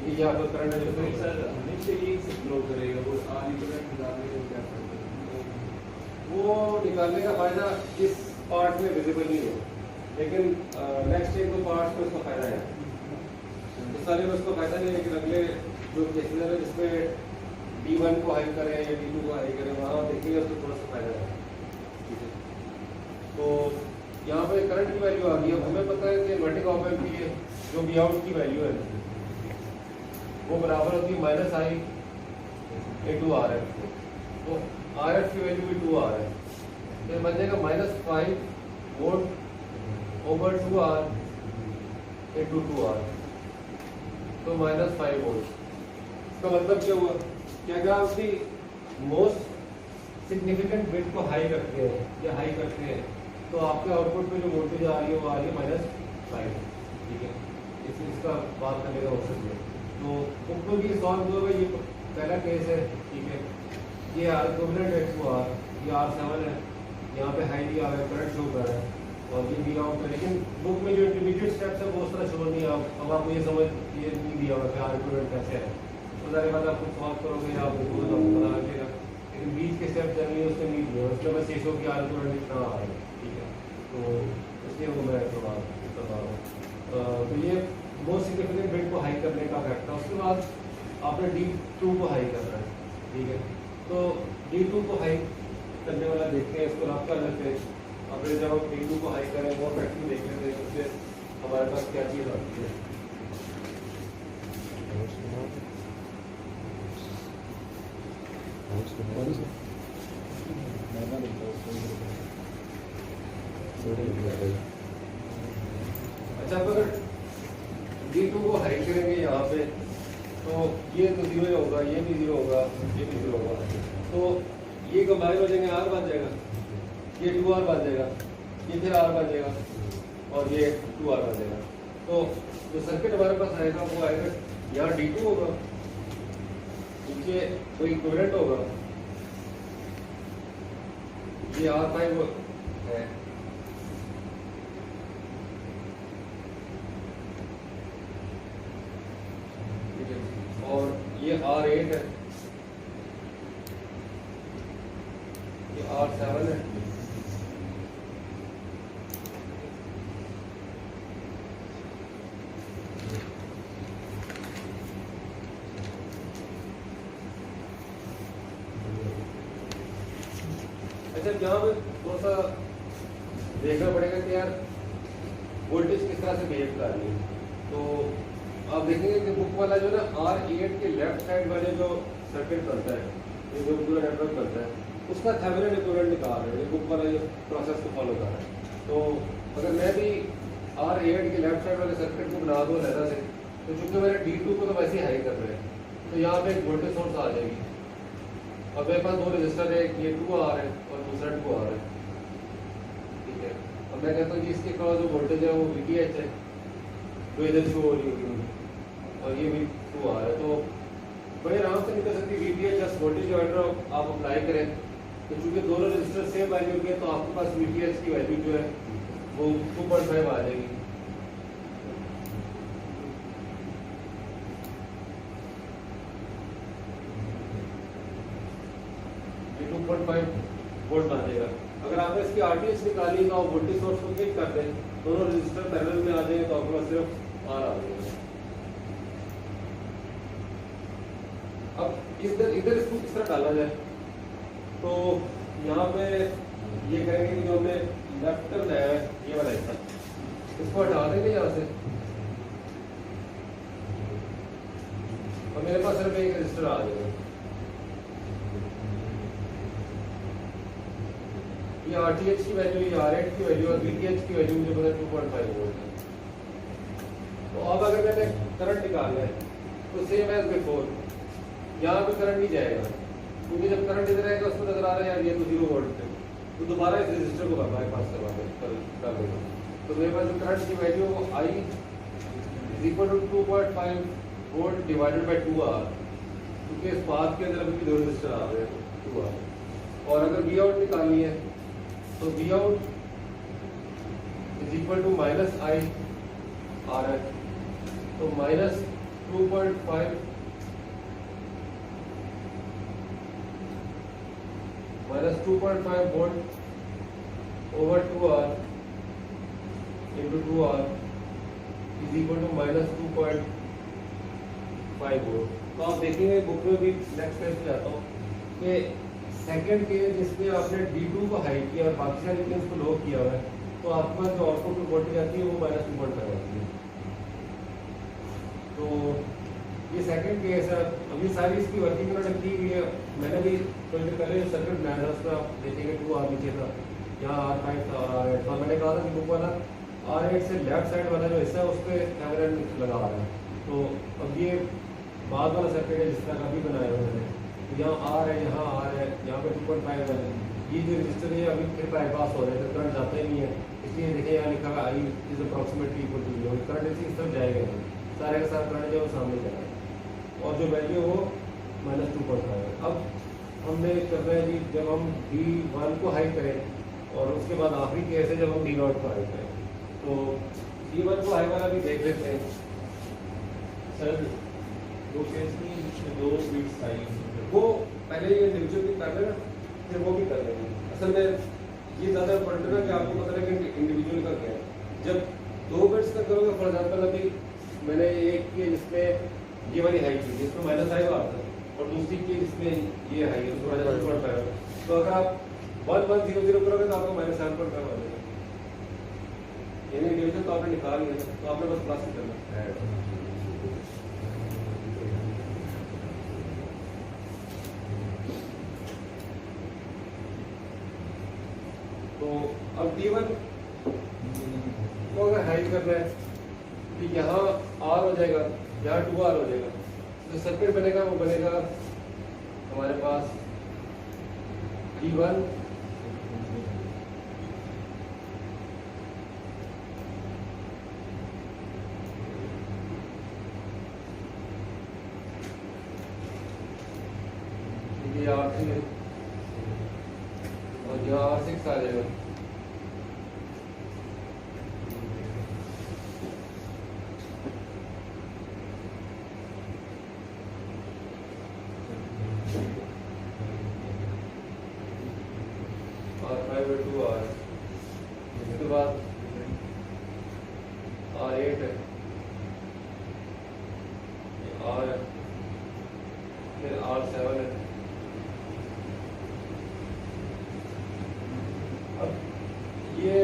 ये यहाँ पर करंट है जो सर हमेशा ये फ्लो करेगा, वो आर इक्विवेलेंट निकालने का क्या फायदा? वो निकालने का फायदा इस पार्ट में विजिबल नहीं है, लेकिन नेक्स्ट एक दो पार्ट में उसका फायदा है। इस सारे में उसका फायदा नहीं है, लेकिन अगले जो केसेस है जिसमें D1 को हाई करें या D2 को हाई करें वहाँ देखेंगे उसको थोड़ा सा फायदा है, ठीक है। तो यहाँ पे करंट की वैल्यू आ गई। अब हमें पता है कि इन्वर्टिंग ऑप एम्प की जो भी आउट की वैल्यू है वो बराबर होती है -I × RF। तो RF की वैल्यू भी 2R है, तो बन जाएगा -5 वोल्ट ओवर 2R × 2R, तो -5 वोल्ट। इसका मतलब क्या हुआ कि अगर आप अपनी मोस्ट सिग्निफिकेंट बिट को हाई करते हैं या हाई करते हैं तो आपके आउटपुट में जो वोल्टेज आ रही है वो आ रही है -5, ठीक है। इसका बात करने का अवसर है। तो ऊपर भी सॉल्व हुआ है, ये पहला केस है, ठीक है। ये आर इक्विवेलेंट है टू आर, ये R7 है, यहाँ पे हाई दिया हुआ है, करंट शो कर रहा है और ये दिया हुआ है, लेकिन बुक में जो इंटरमीडिएट स्टेप्स है वो उस तरह शो नहीं है। अब आपको ये समझ ये नहीं दिया हुआ कि आर इक्विवेलेंट कैसे है, तो ज़ाहिर बात आप खुद सॉल्व करोगे या आपको पता लगेगा, लेकिन बीच के स्टेप जनरली उसमें नहीं दिया, उसमें बस ये शो कि आर इक्विवेलेंट इतना आ रहा है, ठीक है। तो इसलिए वो मैं थोड़ा बता रहा हूँ। तो ये मोस्ट सिग्निफिकेंट बिट को हाई करने का फैक्टर है। उसके बाद आपने D2 को हाई करना है, ठीक है। तो D2 को हाई करने वाला देखते हैं, इसको रफ कर लेते हैं। अब जब हम D2 को हाई करें वो फैक्टर देख लेते हैं, उससे हमारे पास क्या चीज़ आती है। अच्छा, अगर D2 को हाई करेंगे यहाँ पे तो ये तो 0 होगा, ये भी 0 होगा, ये भी 0 होगा, तो ये कंबाइन हो जाएंगे, R बन जाएगा, ये 2R बन जाएगा, ये फिर R बन जाएगा और ये 2R बन जाएगा। तो जो सर्किट हमारे पास आएगा वो आएगा, यहाँ D2 होगा, नीचे कोई इक्विवेलेंट होगा, ये R5 है, R8 है, ये R7 है, अच्छा यहाँ पे थोड़ा सा देखना पड़ेगा कि यार वोल्टेज किस तरह से बिहेव कर रही है। तो आप देखेंगे कि बुक वाला जो ना R8 के लेफ्ट साइड वाले जो सर्किट बनता है, ये जो पूरा नेटवर्क बनता है, उसका थेवेनिन इक्विवेलेंट निकाल रहे हैं, ये बुक वाला जो प्रोसेस को फॉलो कर रहा है। तो अगर मैं भी R8 के लेफ्ट साइड वाले सर्किट को बना दूँ अलग से, तो चूंकि मेरे D2 को तो वैसे ही हाई कर रहे हैं, तो यहाँ पे एक वोल्टेज सोर्स आ जाएगी और मेरे पास दो रजिस्टर है, ये 2R है और दूसरा 2R है, ठीक है। अब मैं कहता हूँ कि इसके अक्रॉस जो वोल्टेज है वो VTH है, जो इधर शो हो रही होगी, और ये भी 2R है, तो बड़े आराम से निकल सकती है VTH जस्ट वोल्टेज डिवाइडर आप अप्लाई करें। तो चूंकि दोनों रजिस्टर सेम वैल्यू के हैं, तो आपके पास VTH की वैल्यू जो है वो 2.5 आ जाएगी। ये 2.5 वोल्ट बन जाएगा। अगर आपने इसकी RTH निकाली तो आप वोल्टेज सोर्स को क्लिक कर दें, दोनों रजिस्टर पैरेलल में आ जाएंगे, तो आपके पास सिर्फ R आ जाएगा। अब इधर इसको किस तरह डाला जाए, तो यहाँ पे ये करेंगे कि जो हमने लेफ्ट कर बनाया है ये वाला हिस्सा, इसको हटा देंगे यहाँ से, और मेरे पास सिर्फ एक रजिस्टर आ जाएगा। ये RTH की वैल्यू, ये R8 की वैल्यू और VTH की वैल्यू मुझे पता 2.5 वोल्ट है। तो अब अगर मैंने करंट निकालना है तो सेम एज बिफोर, यहाँ पे करंट नहीं जाएगा, क्योंकि जब करंट इधर आएगा उसको नजर आ रहा है यार ये तो 0 वोल्ट है, तो दोबारा इस रजिस्टर को बाईपास करवा देगा। तो मेरे पास जो करंट की वैल्यू है वो I is equal to 2.5 volt divided by 2R, क्योंकि इस पाथ के अंदर अभी भी दो रजिस्टर आ रहे हैं 2R। और अगर V आउट निकालनी है तो V out is equal to minus I R है, तो minus 2.5 minus 2.5 volt over 2R into 2R is equal to minus 2.5 volt. तो आप देखेंगे बुक में भी नेक्स्ट पेज पे आता हूँ कि सेकंड के जिसमें आपने D2 को हाई किया और बाकी सारे पिन्स को लो किया हुआ है, तो आपके पास जो आउटपुट वोल्टेज आती है वो माइनस 2.5 आती है। तो ये सेकंड केस है। अभी सारी इसकी वर्किंग उन्होंने की हुई है, मैंने भी थोड़ी देर पहले जो सर्किट बनाया था उसमें आप देखेंगे 2R नीचे था, यहाँ R5 था और R8 था। मैंने कहा था कि बुक वाला R8 से लेफ्ट साइड वाला जो हिस्सा है उस पर थेवेनिन लगा रहा है। तो अब ये बाद वाला सर्किट है जिस तरह का भी बनाया हुआ है, तो यहाँ R है, यहाँ R है, यहाँ पे 2.5 है, ये जो रजिस्टर है अभी फिर बाईपास हो रहे हैं, तो करंट जाता ही नहीं है, इसलिए देखिए यहाँ लिखा है I is approximately equal to 0, current इस तरफ जाएगा नहीं, सारे का सारा करंट जो है सामने जाएगा और जो वैल्यू वो माइनस 2.5 है। अब हमने करना है कि जब हम D1 को हाई करें और उसके बाद आखिरी केस है जब हम D0 को हाई करें, तो D1 को हाई वाला भी देख लेते हैं। सर दो केस में इसमें 2 बिट्स आई, वो पहले ये इंडिविजुअल भी कर लेना, फिर वो भी कर लेंगे। असल में ये ज़्यादा इम्पोर्टेंट है कि आपको पता लगे कि इंडिविजुअल का क्या है। जब 2 बिट्स का करोगे, फॉर एग्जाम्पल अभी मैंने एक की जिसमें ये वाली हाई की जिसमें माइनस आई आता है और दूसरी की जिसमें ये हाई है उसमें माइनस 2.5, तो अगर आप 1100 करोगे तो आपको माइनस 7.5 आ जाएगा। यानी डिवीजन तो आपने निकाल लिया, तो आपने बस प्लस ही करना है। तो अब D1 को अगर हाई करना है कि यहाँ R हो जाएगा, यहाँ 2R हो जाएगा, जो सर्किट बनेगा वो बनेगा हमारे पास D1 ये R3 है और यहाँ R6 आ जाएगा। R5/2R, इसके बाद R8 है, R है, फिर R7 है। अब ये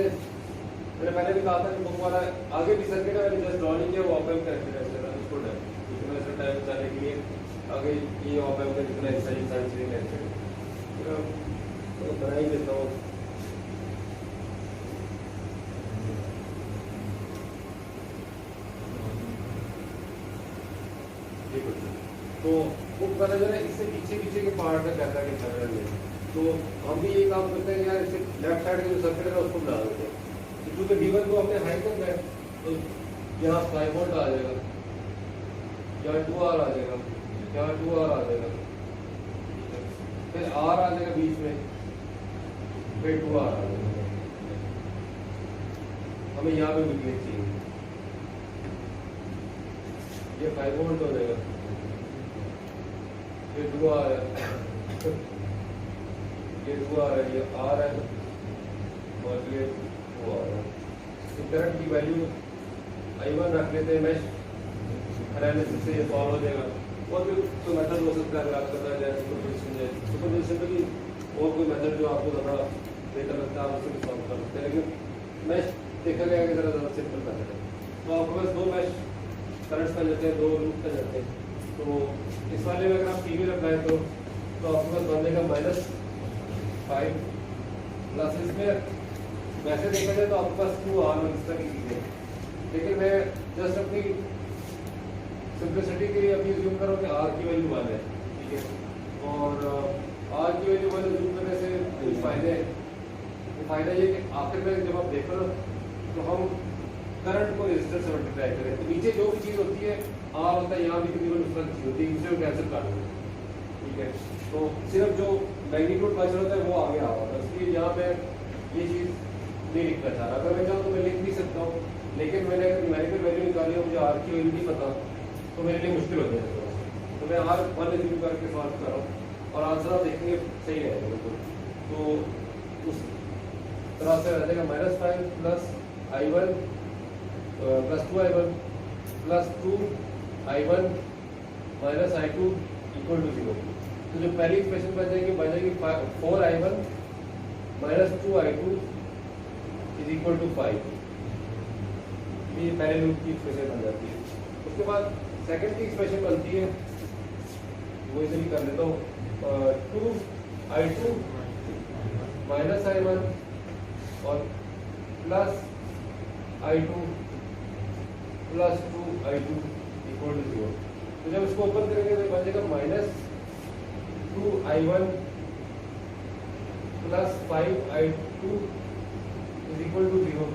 मैंने पहले भी कहा था कि बुक वाला आगे भी सर्किट है, मैंने जस्ट ड्रॉ नहीं किया, वो ऑप एम्प कैरेक्टर है, अंडरस्टूड है, क्योंकि मैं इसका टाइम बचाने के लिए आगे ये ऑप एम्प का जितना हिस्सा है सारी चीजें कैरेक्टर तो बना ही देता हूँ। तो वो पता चला इससे पीछे पीछे के पार्ट का कहता है कि सर्किट में, तो हम भी ये काम करते हैं यार, इससे लेफ्ट साइड के जो सर्किट है उसको बना देते हैं। क्योंकि D1 को हमने हाई करना है, तो यहाँ 5 वोल्ट आ जाएगा, यहाँ 2R आ जाएगा, यहाँ 2R आ जाएगा, फिर R आ जाएगा बीच में, फिर 2R आ जाएगा। हमें यहाँ पे भी चाहिए, ये 5 वोल्ट हो जाएगा, ये 2R है, ये 2R है, ये R है, और ये 2R है। करंट की वैल्यू I1 रख लेते हैं, मैश एनालिसिस से ये सॉल्व हो जाएगा। और भी कोई मेथड हो सकता है अगर आप करना चाहें सुपरपोजिशन में भी, और कोई मेथड जो आपको ज़्यादा बेहतर लगता है आप उससे भी सॉल्व कर सकते हैं, लेकिन मैश देखा गया कि ज़रा सिंपल मेथड है। तो आपके पास 2 मैश करंट्स बन जाते हैं, 2 लूप बन जाते हैं। तो इस वाले में अगर आप TV लगाएं तो आपके पास बन जाएगा -5 प्लस इसमें वैसे देखा जाए तो आपके पास 2R इस तरह की चीज़ें, लेकिन मैं जस्ट अपनी सिंपलिसिटी के लिए अभी यूज करूँ कि R की वैल्यू 1 है, ठीक है, और R की वैल्यू 1 यूज करने से कुछ फायदे हैं। तो फायदा ये कि आखिर में जब आप देखो तो हम करंट को रेजिस्टर से मल्टीप्लाई करें, तो नीचे जो भी चीज़ होती है R होता है, यहाँ भी तकरीबन उस तरह चीज़ होती है, इसे कैंसिल कर देंगे, ठीक है। तो सिर्फ जो मैग्नीट्यूड बच होता है वो आगे आ रहा है, इसलिए यहाँ पे ये चीज़ नहीं लिखना चाह रहा। अगर मैं चाहूँ तो मैं लिख भी सकता हूँ, लेकिन मैंने अगर न्यूमेरिकल वैल्यू निकाली है, मुझे R की वैल्यू नहीं पता, तो मेरे लिए मुश्किल हो जाएगा। तो मैं R1 रिव्यू करके सॉल्व कर रहा हूँ और आंसर आप देखेंगे सही रहेगा बिल्कुल। तो उस तरह से रह जाएगा -5 plus I1 plus 2I1 plus 2I1 minus I2 equal to 0। तो जो पहली एक्सप्रेशन बन जाएगी 4I1 minus 2I2 is equal to 5। ये पहले लूप की एक्सप्रेशन बन जाती है। उसके बाद सेकंड की एक्सप्रेशन बनती है, वो इसे भी कर लेता हूँ, 2I2 माइनस I1 और plus I2 plus 2I2 equal to 0। तो जब इसको ओपन करेंगे तो बन जाएगा -2I1 plus 5I2 is equal to 0।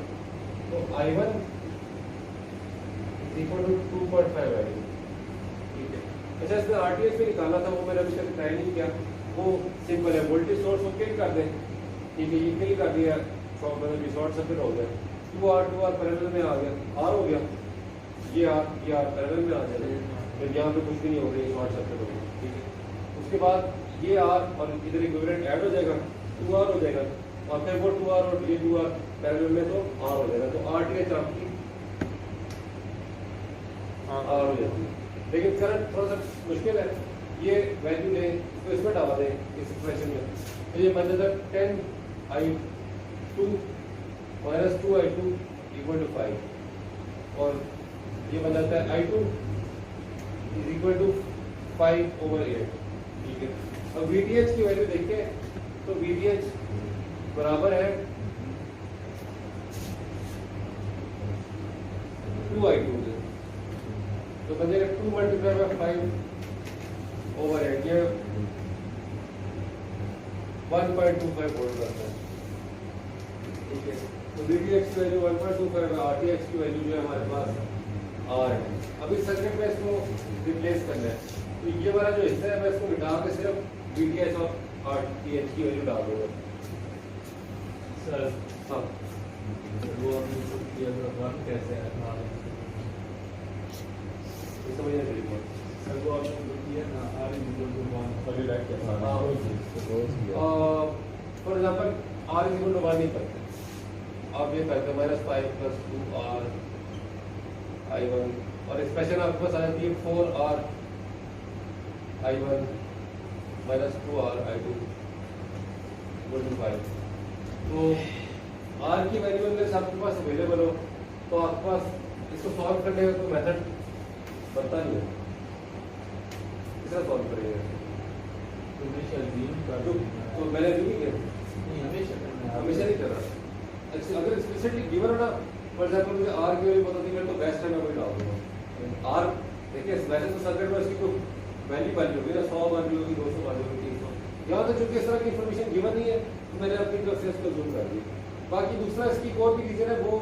तो I1 is equal to 2.5I2, ठीक है। अच्छा, इसमें RTH में निकालना था, वो मैंने अभी तक ट्राई नहीं किया। वो सिंपल है, वोल्टेज सोर्स को किल कर दें, ठीक है, ये किल कर दिया, शॉर्ट सर्किट हो गया, 2R पैरेलल में आ गया, R हो गया, ये R पैरेलल में आ जाएगा, फिर यहाँ पे कुछ भी नहीं हो गया, शॉर्ट सर्किट हो गया, ठीक है। उसके बाद ये R और इधर इक्विवेलेंट ऐड हो जाएगा, 2R हो जाएगा, और फिर वो 2R और ये 2R पैरेलल में तो R हो जाएगा। तो RTH आपकी R हो जाती है। लेकिन करंट थोड़ा सा मुश्किल है, ये वैल्यू लें तो इसमें डाल दें इस एक्सप्रेशन में, तो ये बन जाता है 10I2 minus 2I2 equal to 5, और ये बन जाता है I2 इज इक्वल टू 5/8, ठीक है। अब VTH की वैल्यू देखें तो VTH बराबर है 2I2 से, तो बन जाएगा 2 × 5/8, ये 1.25 वोल्ट करता है, ठीक है। तो VTH की वैल्यू 1.25 है, RTH की वैल्यू जो है हमारे पास R है। अब इस सर्किट में इसको रिप्लेस करना है, तो ये वाला जो हिस्सा है मैं इसको मिटा के सिर्फ VTH और RTH की वैल्यू डाल दूंगा। सर हाँ, वो आपने कैसे है समझ नहीं चलेगा। सर, वो आपने किया ना R equal to 1 for light के for example R is equal to 1 नहीं करते, आप ये करते -5 + 2r i1 और एक्सप्रेशन आपके पास आ जाती है 4r i1 -2r i2 = 5। तो r की वैल्यू अगर आपके पास अवेलेबल हो तो आपके पास इसको सॉल्व करने का कोई मेथड बनता नहीं है, किसका सॉल्व करेंगे? तो मैंने भी नहीं किया, हमेशा नहीं कर रहा। अगर एक्सप्लिसिटली गिवन हो ना, फॉर एग्जांपल मुझे आर की वैल्यू पता थी तो बेस्ट है मैं वही डाल दूंगा। आर देखिए वैसे तो सर्किट में इसकी तो वैल्यू होगी ना, 100 वैल्यू होगी, 200 वैल्यू होगी, 300। यहाँ तो चूंकि इस तरह की इन्फॉर्मेशन गिवन नहीं है तो मैंने अपनी तरफ से इसको जूम कर दी। बाकी दूसरा इसकी और भी रीजन है, वो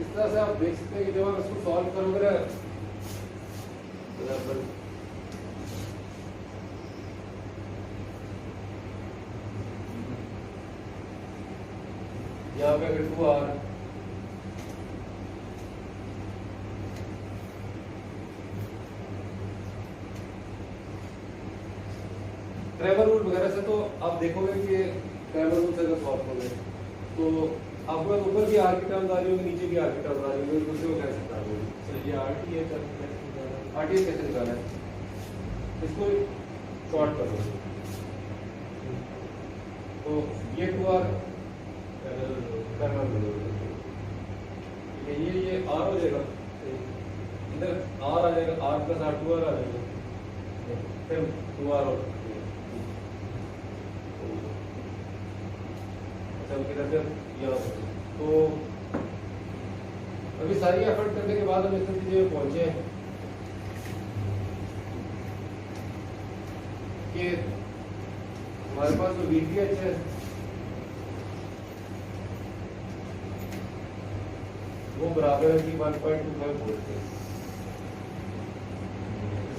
इस तरह से आप देख सकते हैं कि जब आप इसको सॉल्व करोगे ना, यहाँ पे अगर 2r क्रेमर रूल वगैरह से तो आप देखोगे कि क्रेमर रूल से अगर सॉल्व करोगे तो आपको ऊपर भी आर की टर्म्स आ रही होगी, नीचे भी आर की टर्म्स आ रही होगी, दूसरे को कैसे निकाल होगी? सर ये आरटीए कैसे निकालना है? इसको शॉर्ट कर दो, तो ये 2r पैरेलल ठीक है, ये r हो जाएगा, इधर r आ जाएगा, r + r 2r आ जाएगा, फिर 2r और किधर से यहाँ तो अभी सारी एफर्ट करने के बाद हम इस नतीजे में पहुंचे कि हमारे पास जो VTH है वो बराबर है कि 1.25 वोल्ट के।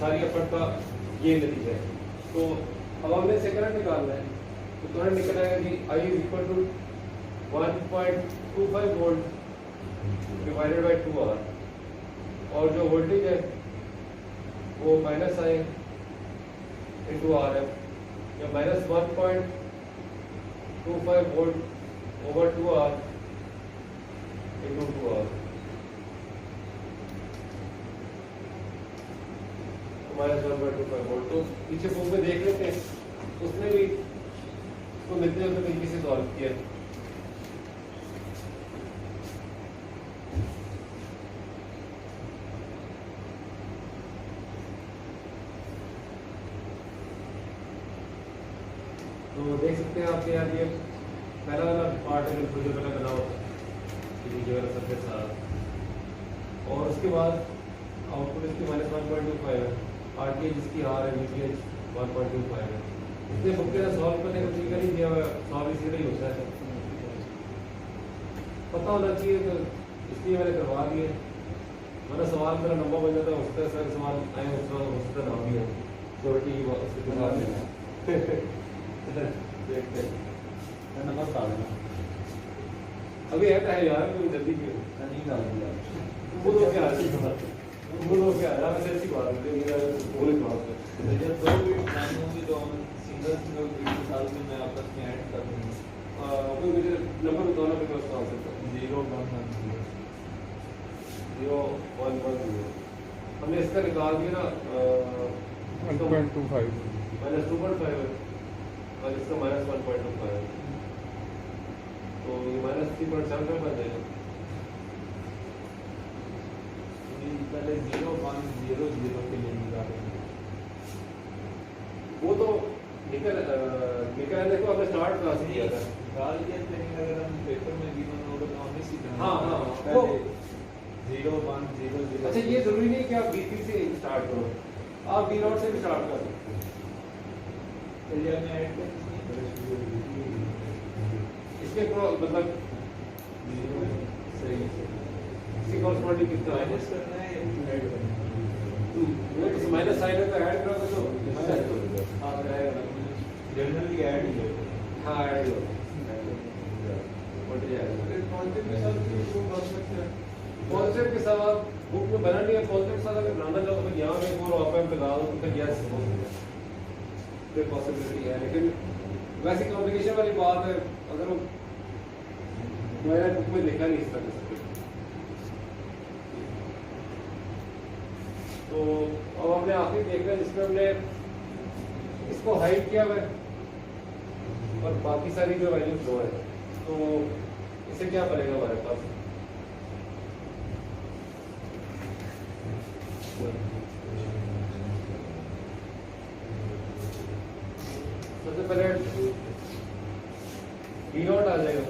सारी एफर्ट का ये नतीजा है। तो अब हमने इससे करंट निकालना है, तो करंट निकल आएगा कि I = 1.25 volt divided by 2r, और जो वोल्टेज है वो -I × RF या -1.25 volt over 2r × 2r, -1.25 volt. तो पीछे बुक में देख लेते हैं, उसने भी इसको मिलते जुलते तरीके से सॉल्व किया। तो देख सकते हैं आपके यार ये पहला वाला पार्ट है जो पहले बना होता है, नीचे वाला सर्किट सारा, और उसके बाद आउटपुट इसकी -1.25 है, RTH जिसकी R है, VTH 1.25 है। इसलिए बुक के सॉल्व करने का तरीका नहीं दिया हुआ, सॉल्व इसी तरह ही होता है, पता होना चाहिए, तो इसलिए मैंने करवा दिए, वरना सवाल मेरा लंबा बन जाता है, उस तरह से सवाल आए उस तरह नाम भी है सिक्योरिटी की बात उसके बाद देखते हैं नंबर डाल देना। अभी है टाइम यार, कोई जल्दी क्यों नहीं डाल दिया, वो लोग क्या मैं सच्ची बात है, मेरा बोले बात है, जब 2 वीडियो बनानी होंगी तो हम सिंगल वीडियो साल में मैं आपस में ऐड कर दूँगा। कोई मुझे नंबर बताना फिर मैं उसका आंसर करता हूँ। 0.110 हमने इसका निकाल दिया ना, 1.25 -2.5 है और इसका -1.25 है, तो ये -3.7 बन जाएगा। पहले 0.00 के लिए निकालेंगे, वो तो निकलने को हमने स्टार्ट क्लास किया था, निकाल दिया, लेकिन अगर हम पेपर में गिवन होगा तो हमें सीधा हाँ पहले 0.00। अच्छा ये जरूरी नहीं कि आप B3 से स्टार्ट करो, आप B0 से भी स्टार्ट कर सकते हो। एरिया में ऐड कर इसके मतलब सही इसकी कॉरस्पॉन्डिंग कितना है, माइनस करना है या ऐड करना है? वो तो माइनस साइन है तो ऐड करोगे तो हाँ रहेगा, जनरली ऐड ही है। हाँ ऐड हो कॉन्सेप्ट के साथ आप बुक में बना नहीं है, कॉन्सेप्ट के साथ अगर बनाना चाहो तो यहाँ में और ऑप एम्प लगा दो तो फिर यस फिर पॉसिबिलिटी है, लेकिन वैसे कॉम्प्लिकेशन वाली बात है, अगर वो मैंने बुक में देखा नहीं इस तरह से। तो अब हमने आखिरी देखा जिसमें हमने इसको हाइड किया हुआ है और बाकी सारी जो वैल्यूज लो है, तो इसे क्या बनेगा हमारे पास? सबसे पहले डी नॉट आ जाएगा,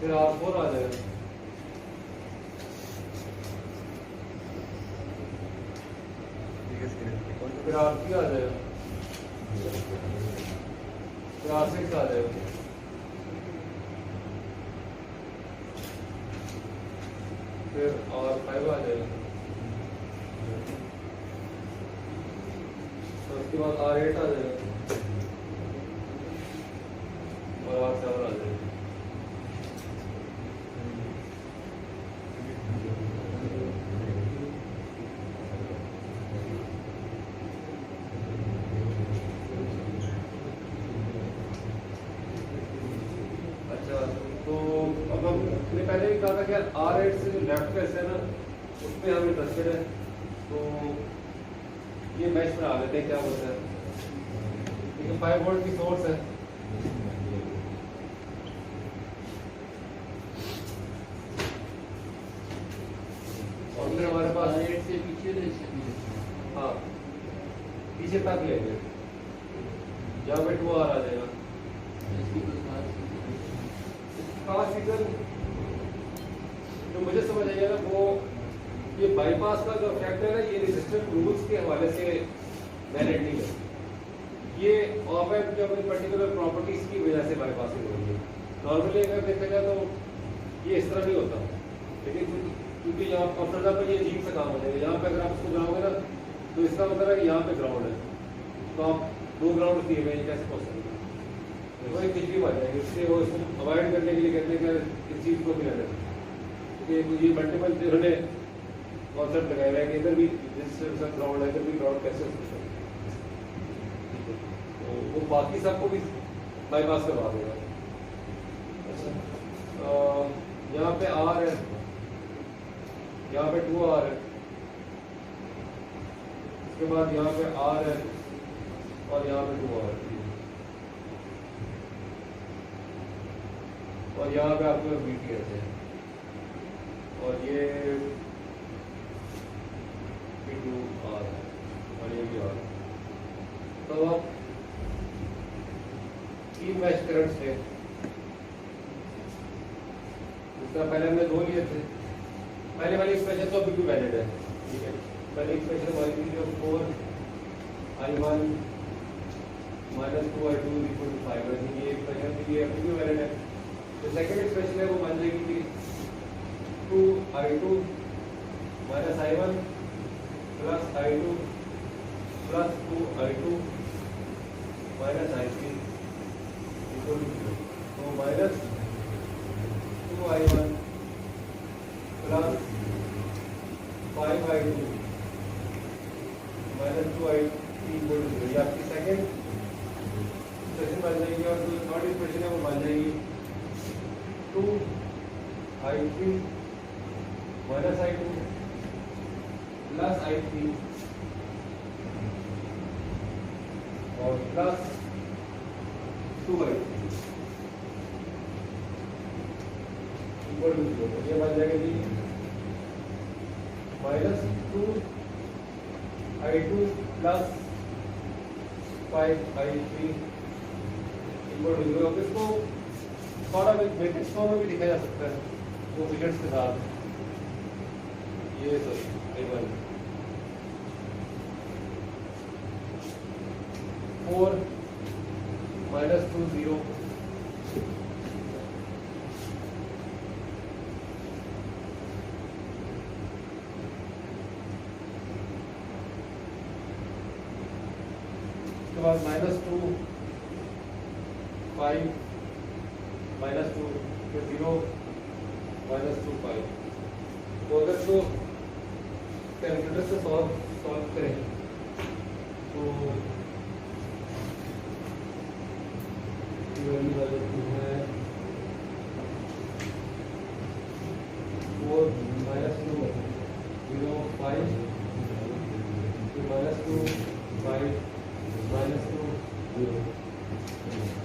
फिर R4 आ जाएगा, फिर R3 आ जाएगा, फिर R6 आ जाएगा, फिर R5 आ जाएगा, तो उसके बाद R8 आ जाएगा और R7 आ जाएगा। अच्छा, तो अब हमने पहले भी कहा था कि R8 से जो लेफ्ट का हिस्सा है ना, उसमें हम इंटरेस्टेड है, तो ये मैच बना लेते हैं क्या होता है। ठीक है, 5 वोल्ट की सोर्स है, और फिर हमारे पास R8 से पीछे ले सकते, हाँ पीछे तक लेंगे, यहाँ पे 2R आ जाएगा। खास फीचर जो मुझे समझ आएगा ना, वो ये बाईपास का जो इफेक्ट है ना, ये रेजिस्टर रूल्स के हवाले से वैलिड नहीं है। ये ऑप एम्प की अपनी पर्टिकुलर प्रॉपर्टीज की वजह से बाईपासिंग हो रही है। नॉर्मली अगर देखा जाए तो ये इस तरह नहीं होता, लेकिन क्योंकि यहाँ फॉर एग्जाम्पल ये अजीब सा काम हो जाएगा। यहाँ पे अगर आप उसको बनाओगे ना, तो इसका मतलब है कि यहाँ पे ग्राउंड है, तो आप 2 ग्राउंड दिए हुए, कैसे पॉसिबल? तो एक तकलीफ आ जाएगी, इसलिए वो इसको अवॉइड करने के लिए कहते हैं कि इस चीज़ को भी रहना, क्योंकि ये मल्टीपल उन्होंने कॉन्सेप्ट लगाया हुआ है कि इधर भी ग्राउंड है, इधर भी ग्राउंड कैसे हो सकता है, तो वो बाकी सबको भी बाईपास करवा देगा। अच्छा, यहाँ पे R है, यहाँ पे 2R है, उसके बाद यहाँ पे R है और यहाँ पे 2R है, और यहाँ पे आपके पास BTS है, और ये P2R है, और ये भी R है। तो आप 3 मैच करंट्स थे, उसका पहले हमने 2 लिए थे। पहले वाली एक्सप्रेशन तो अभी भी वैलिड है, ठीक है। पहले एक्सप्रेशन हमारी थी जो 4I1 - 2I2 = 5 है, ये एक्सप्रेशन थी, ये अभी भी वैलिड है। तो सेकंड एक्सप्रेशन है वो बन जाएगी कि 2I2 - I1 + I2 + 2I2 - I3 = 0। तो -2I1 + 5I2 - 2I3 = 0, ये आपकी सेकंड एक्सप्रेशन बन जाएगी। और जो थर्ड एक्सप्रेशन है वो बन जाएगी 2I3 - I2 + I3 और + 2I3 = 0। ये बन जाएगा जी -2I2 + 5I3 = 0। अब इसको थोड़ा मैट्रिक्स फॉर्म में भी लिखा जा सकता है, वो फिगर्स के साथ। ये A1 4 -2 0 उसके बाद -2 5 -2 फिर 0 -2 5। तो अगर तो कैलकुलेटर से सॉल्व करें तो वैल्यू आ जाती है 4 -2 0 5 फिर -2 5 -2 0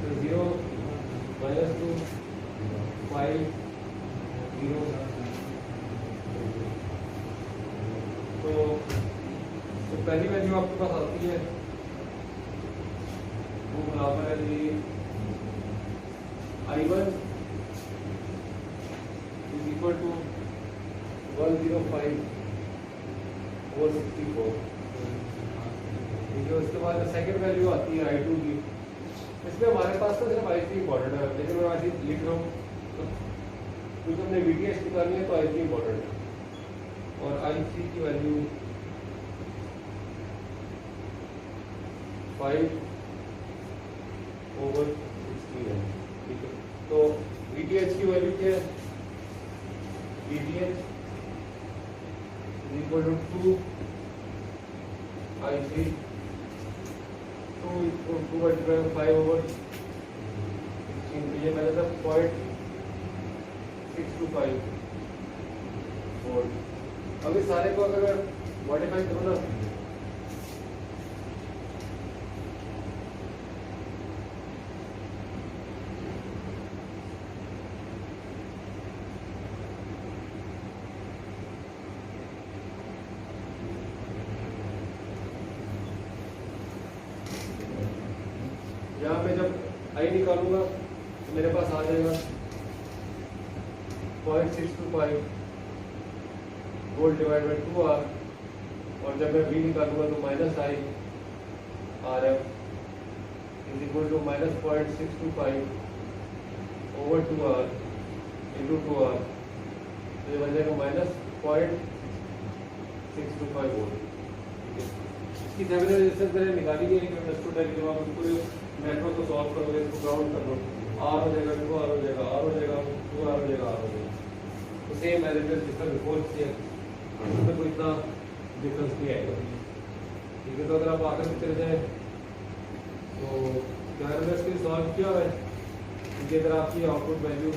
फिर 0 -2 5 0। तो पहली वैल्यू आपके पास आती है वो बराबर है जी I1 is equal to 105/64। ठीक है, उसके बाद सेकंड वैल्यू आती है I2 की। इसमें हमारे पास तो सिर्फ I3 इम्पोर्टेंट है, लेकिन मैं आज लिख रहा हूँ क्योंकि हमने VTH निकालनी है तो I3 इम्पोर्टेंट है। और I3 की वैल्यू 5/16 है। ठीक है, तो VTH की वैल्यू क्या है? VTH is equal to 2 I3 2/5/16। ये मैंने था 0.625 वोल्ट। अब इस सारे को अगर मॉडिफाई करो ना यहाँ पे जब आई निकालूंगा तो मेरे पास आ जाएगा 0.625 वोल्ट डिवाइड बाई 2R। और जब मैं V निकालूंगा तो -I RF is equal to -0.625/2R into 2R। तो ये बन जाएगा -0.625 वोल्ट। इसकी थेवेनिन रेजिस्टेंस मैंने निकाली है, लेकिन अंडरस्टूड है कि जब आप उसको नेटवर्क को सॉल्व करोगे, इसको ग्राउंड कर लो, R हो जाएगा, 2R हो जाएगा, R हो जाएगा, 2R हो जाएगा, R हो जाएगा। तो सेम एज इट इज जिसका बिफोर किया उसमें कोई इतना डिफरेंस नहीं आएगा। ठीक है, तो अगर आप आकर के चले जाए तो क्या है, इसके सॉल्व किया है कि अगर आपकी आउटपुट वैल्यू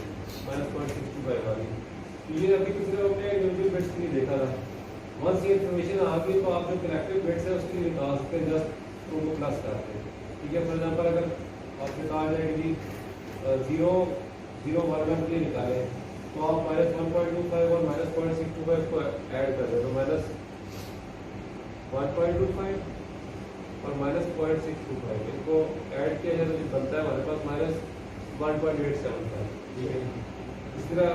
-0.625 आ गई, ये अभी किसी ने अपने यूनिट बिट्स नहीं देखा था। वंस ये इन्फॉर्मेशन आ गई तो आप जो कनेक्टेड बिट्स है उसके लिए निकाल सकते हैं, जस्ट उनको प्लस करते हैं। ठीक है, फॉर एग्जाम्पल अगर आपने कहा जाए कि 0 0 1 1 के लिए निकालें तो आप -1.25 और -0.625 को ऐड कर रहे हो, तो -1.25 और -0.625 इनको ऐड किया जाए तो बनता है हमारे पास -1.875। ठीक है, इस तरह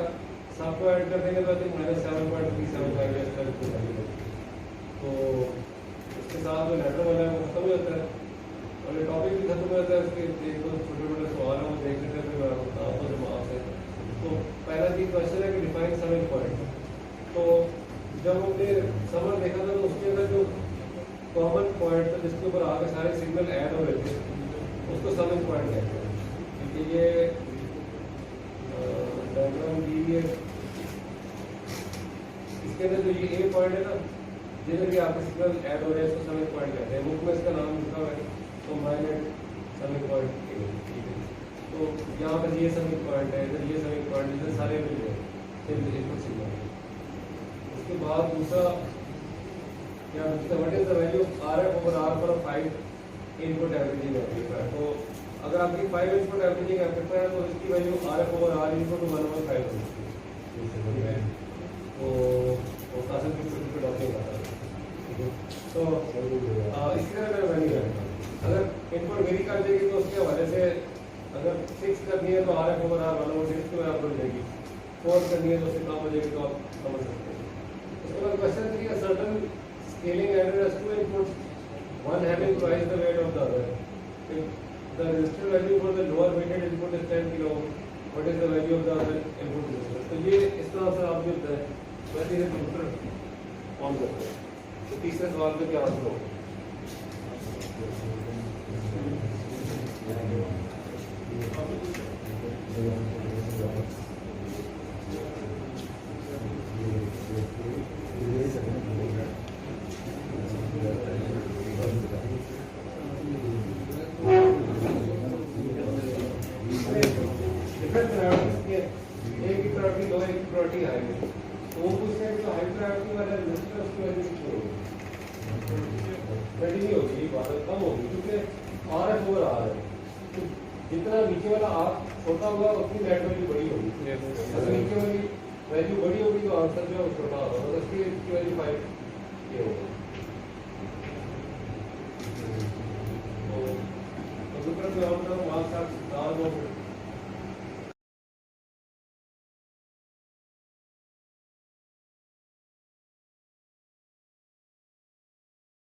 सबको ऐड कर देंगे तो आई थिंक -7.375। तो इसके साथ जो लेटर वाला है वो खत्म हो जाता है और ये टॉपिक भी खत्म हो जाता है। उसके एक दो छोटे छोटे सवाल हैं वो देख लेते हैं, फिर आपको जवाब से। तो पहला जी क्वेश्चन है कि डिफाइन समिंग पॉइंट। तो जब हमने समर देखा था तो उसके अंदर जो कॉमन पॉइंट था जिसके ऊपर आगे सारे सिग्नल ऐड हो रहे थे उसको समिंग पॉइंट कहते हैं। क्योंकि ये डायग्राम दी है, इसके अंदर जो ये ए पॉइंट है ना, जिधर भी आपके सिग्नल ऐड हो रहे हैं उसको समिंग पॉइंट कहते हैं। बुक में इसका नाम लिखा हुआ है तो माइनेट समिंग पॉइंट। ठीक है, तो यहाँ पर ये समिंग पॉइंट है, इधर ये समिंग पॉइंट, इधर सारे मिल गए इनपुट सिग्नल। उसके बाद दूसरा क्या what is the value of RF over R for a 5 input averaging amplifier. तो अगर आपकी 5 इनपुट एवरेजिंग एम्पलीफायर है तो इसकी value RF over R input 1/5 होगी। तो कासिम की छोटी डॉक्टिंग आता है। ठीक है, तो इसी तरह मैं वैल्यू करता हूँ। अगर इनपुट वेरी कर देगी तो उसके हवाले से अगर 6 करनी है तो RF ओवर R 1/6 के बराबर हो जाएगी। 4 करनी है तो उससे कम हो जाएगी, तो आप समझ सकते हैं। उसके बाद क्वेश्चन 3 है certain scaling adder has two inputs, one having twice the weight of the other. If the resistor value for the lower weighted input is 10 kilo, what is the value of the other input resistor? तो ये इसका answer आप जो होता है वैसे ही computer on करते हैं। तो तीसरे सवाल पे क्या आंसर होगा? डिफरेंट प्रायोरिटीज के एक की प्रायोरिटी लो, एक की प्रायोरिटी हाई है, तो वो पूछते हैं कि जो हाई प्रायोरिटी वाला रजिस्टर उसकी वैल्यू कितनी होगी, कंटिन्यू होगी, बात कम होगी क्योंकि आर एफ ओवर आर है, तो जितना नीचे वाला आर छोटा होगा उतनी नेट वैल्यू बड़ी होगी, अगर नीचे वाली वैल्यू बड़ी होगी तो आंसर जो है वो छोटा होगा, मतलब इसकी वैल्यू 5 ये होगा।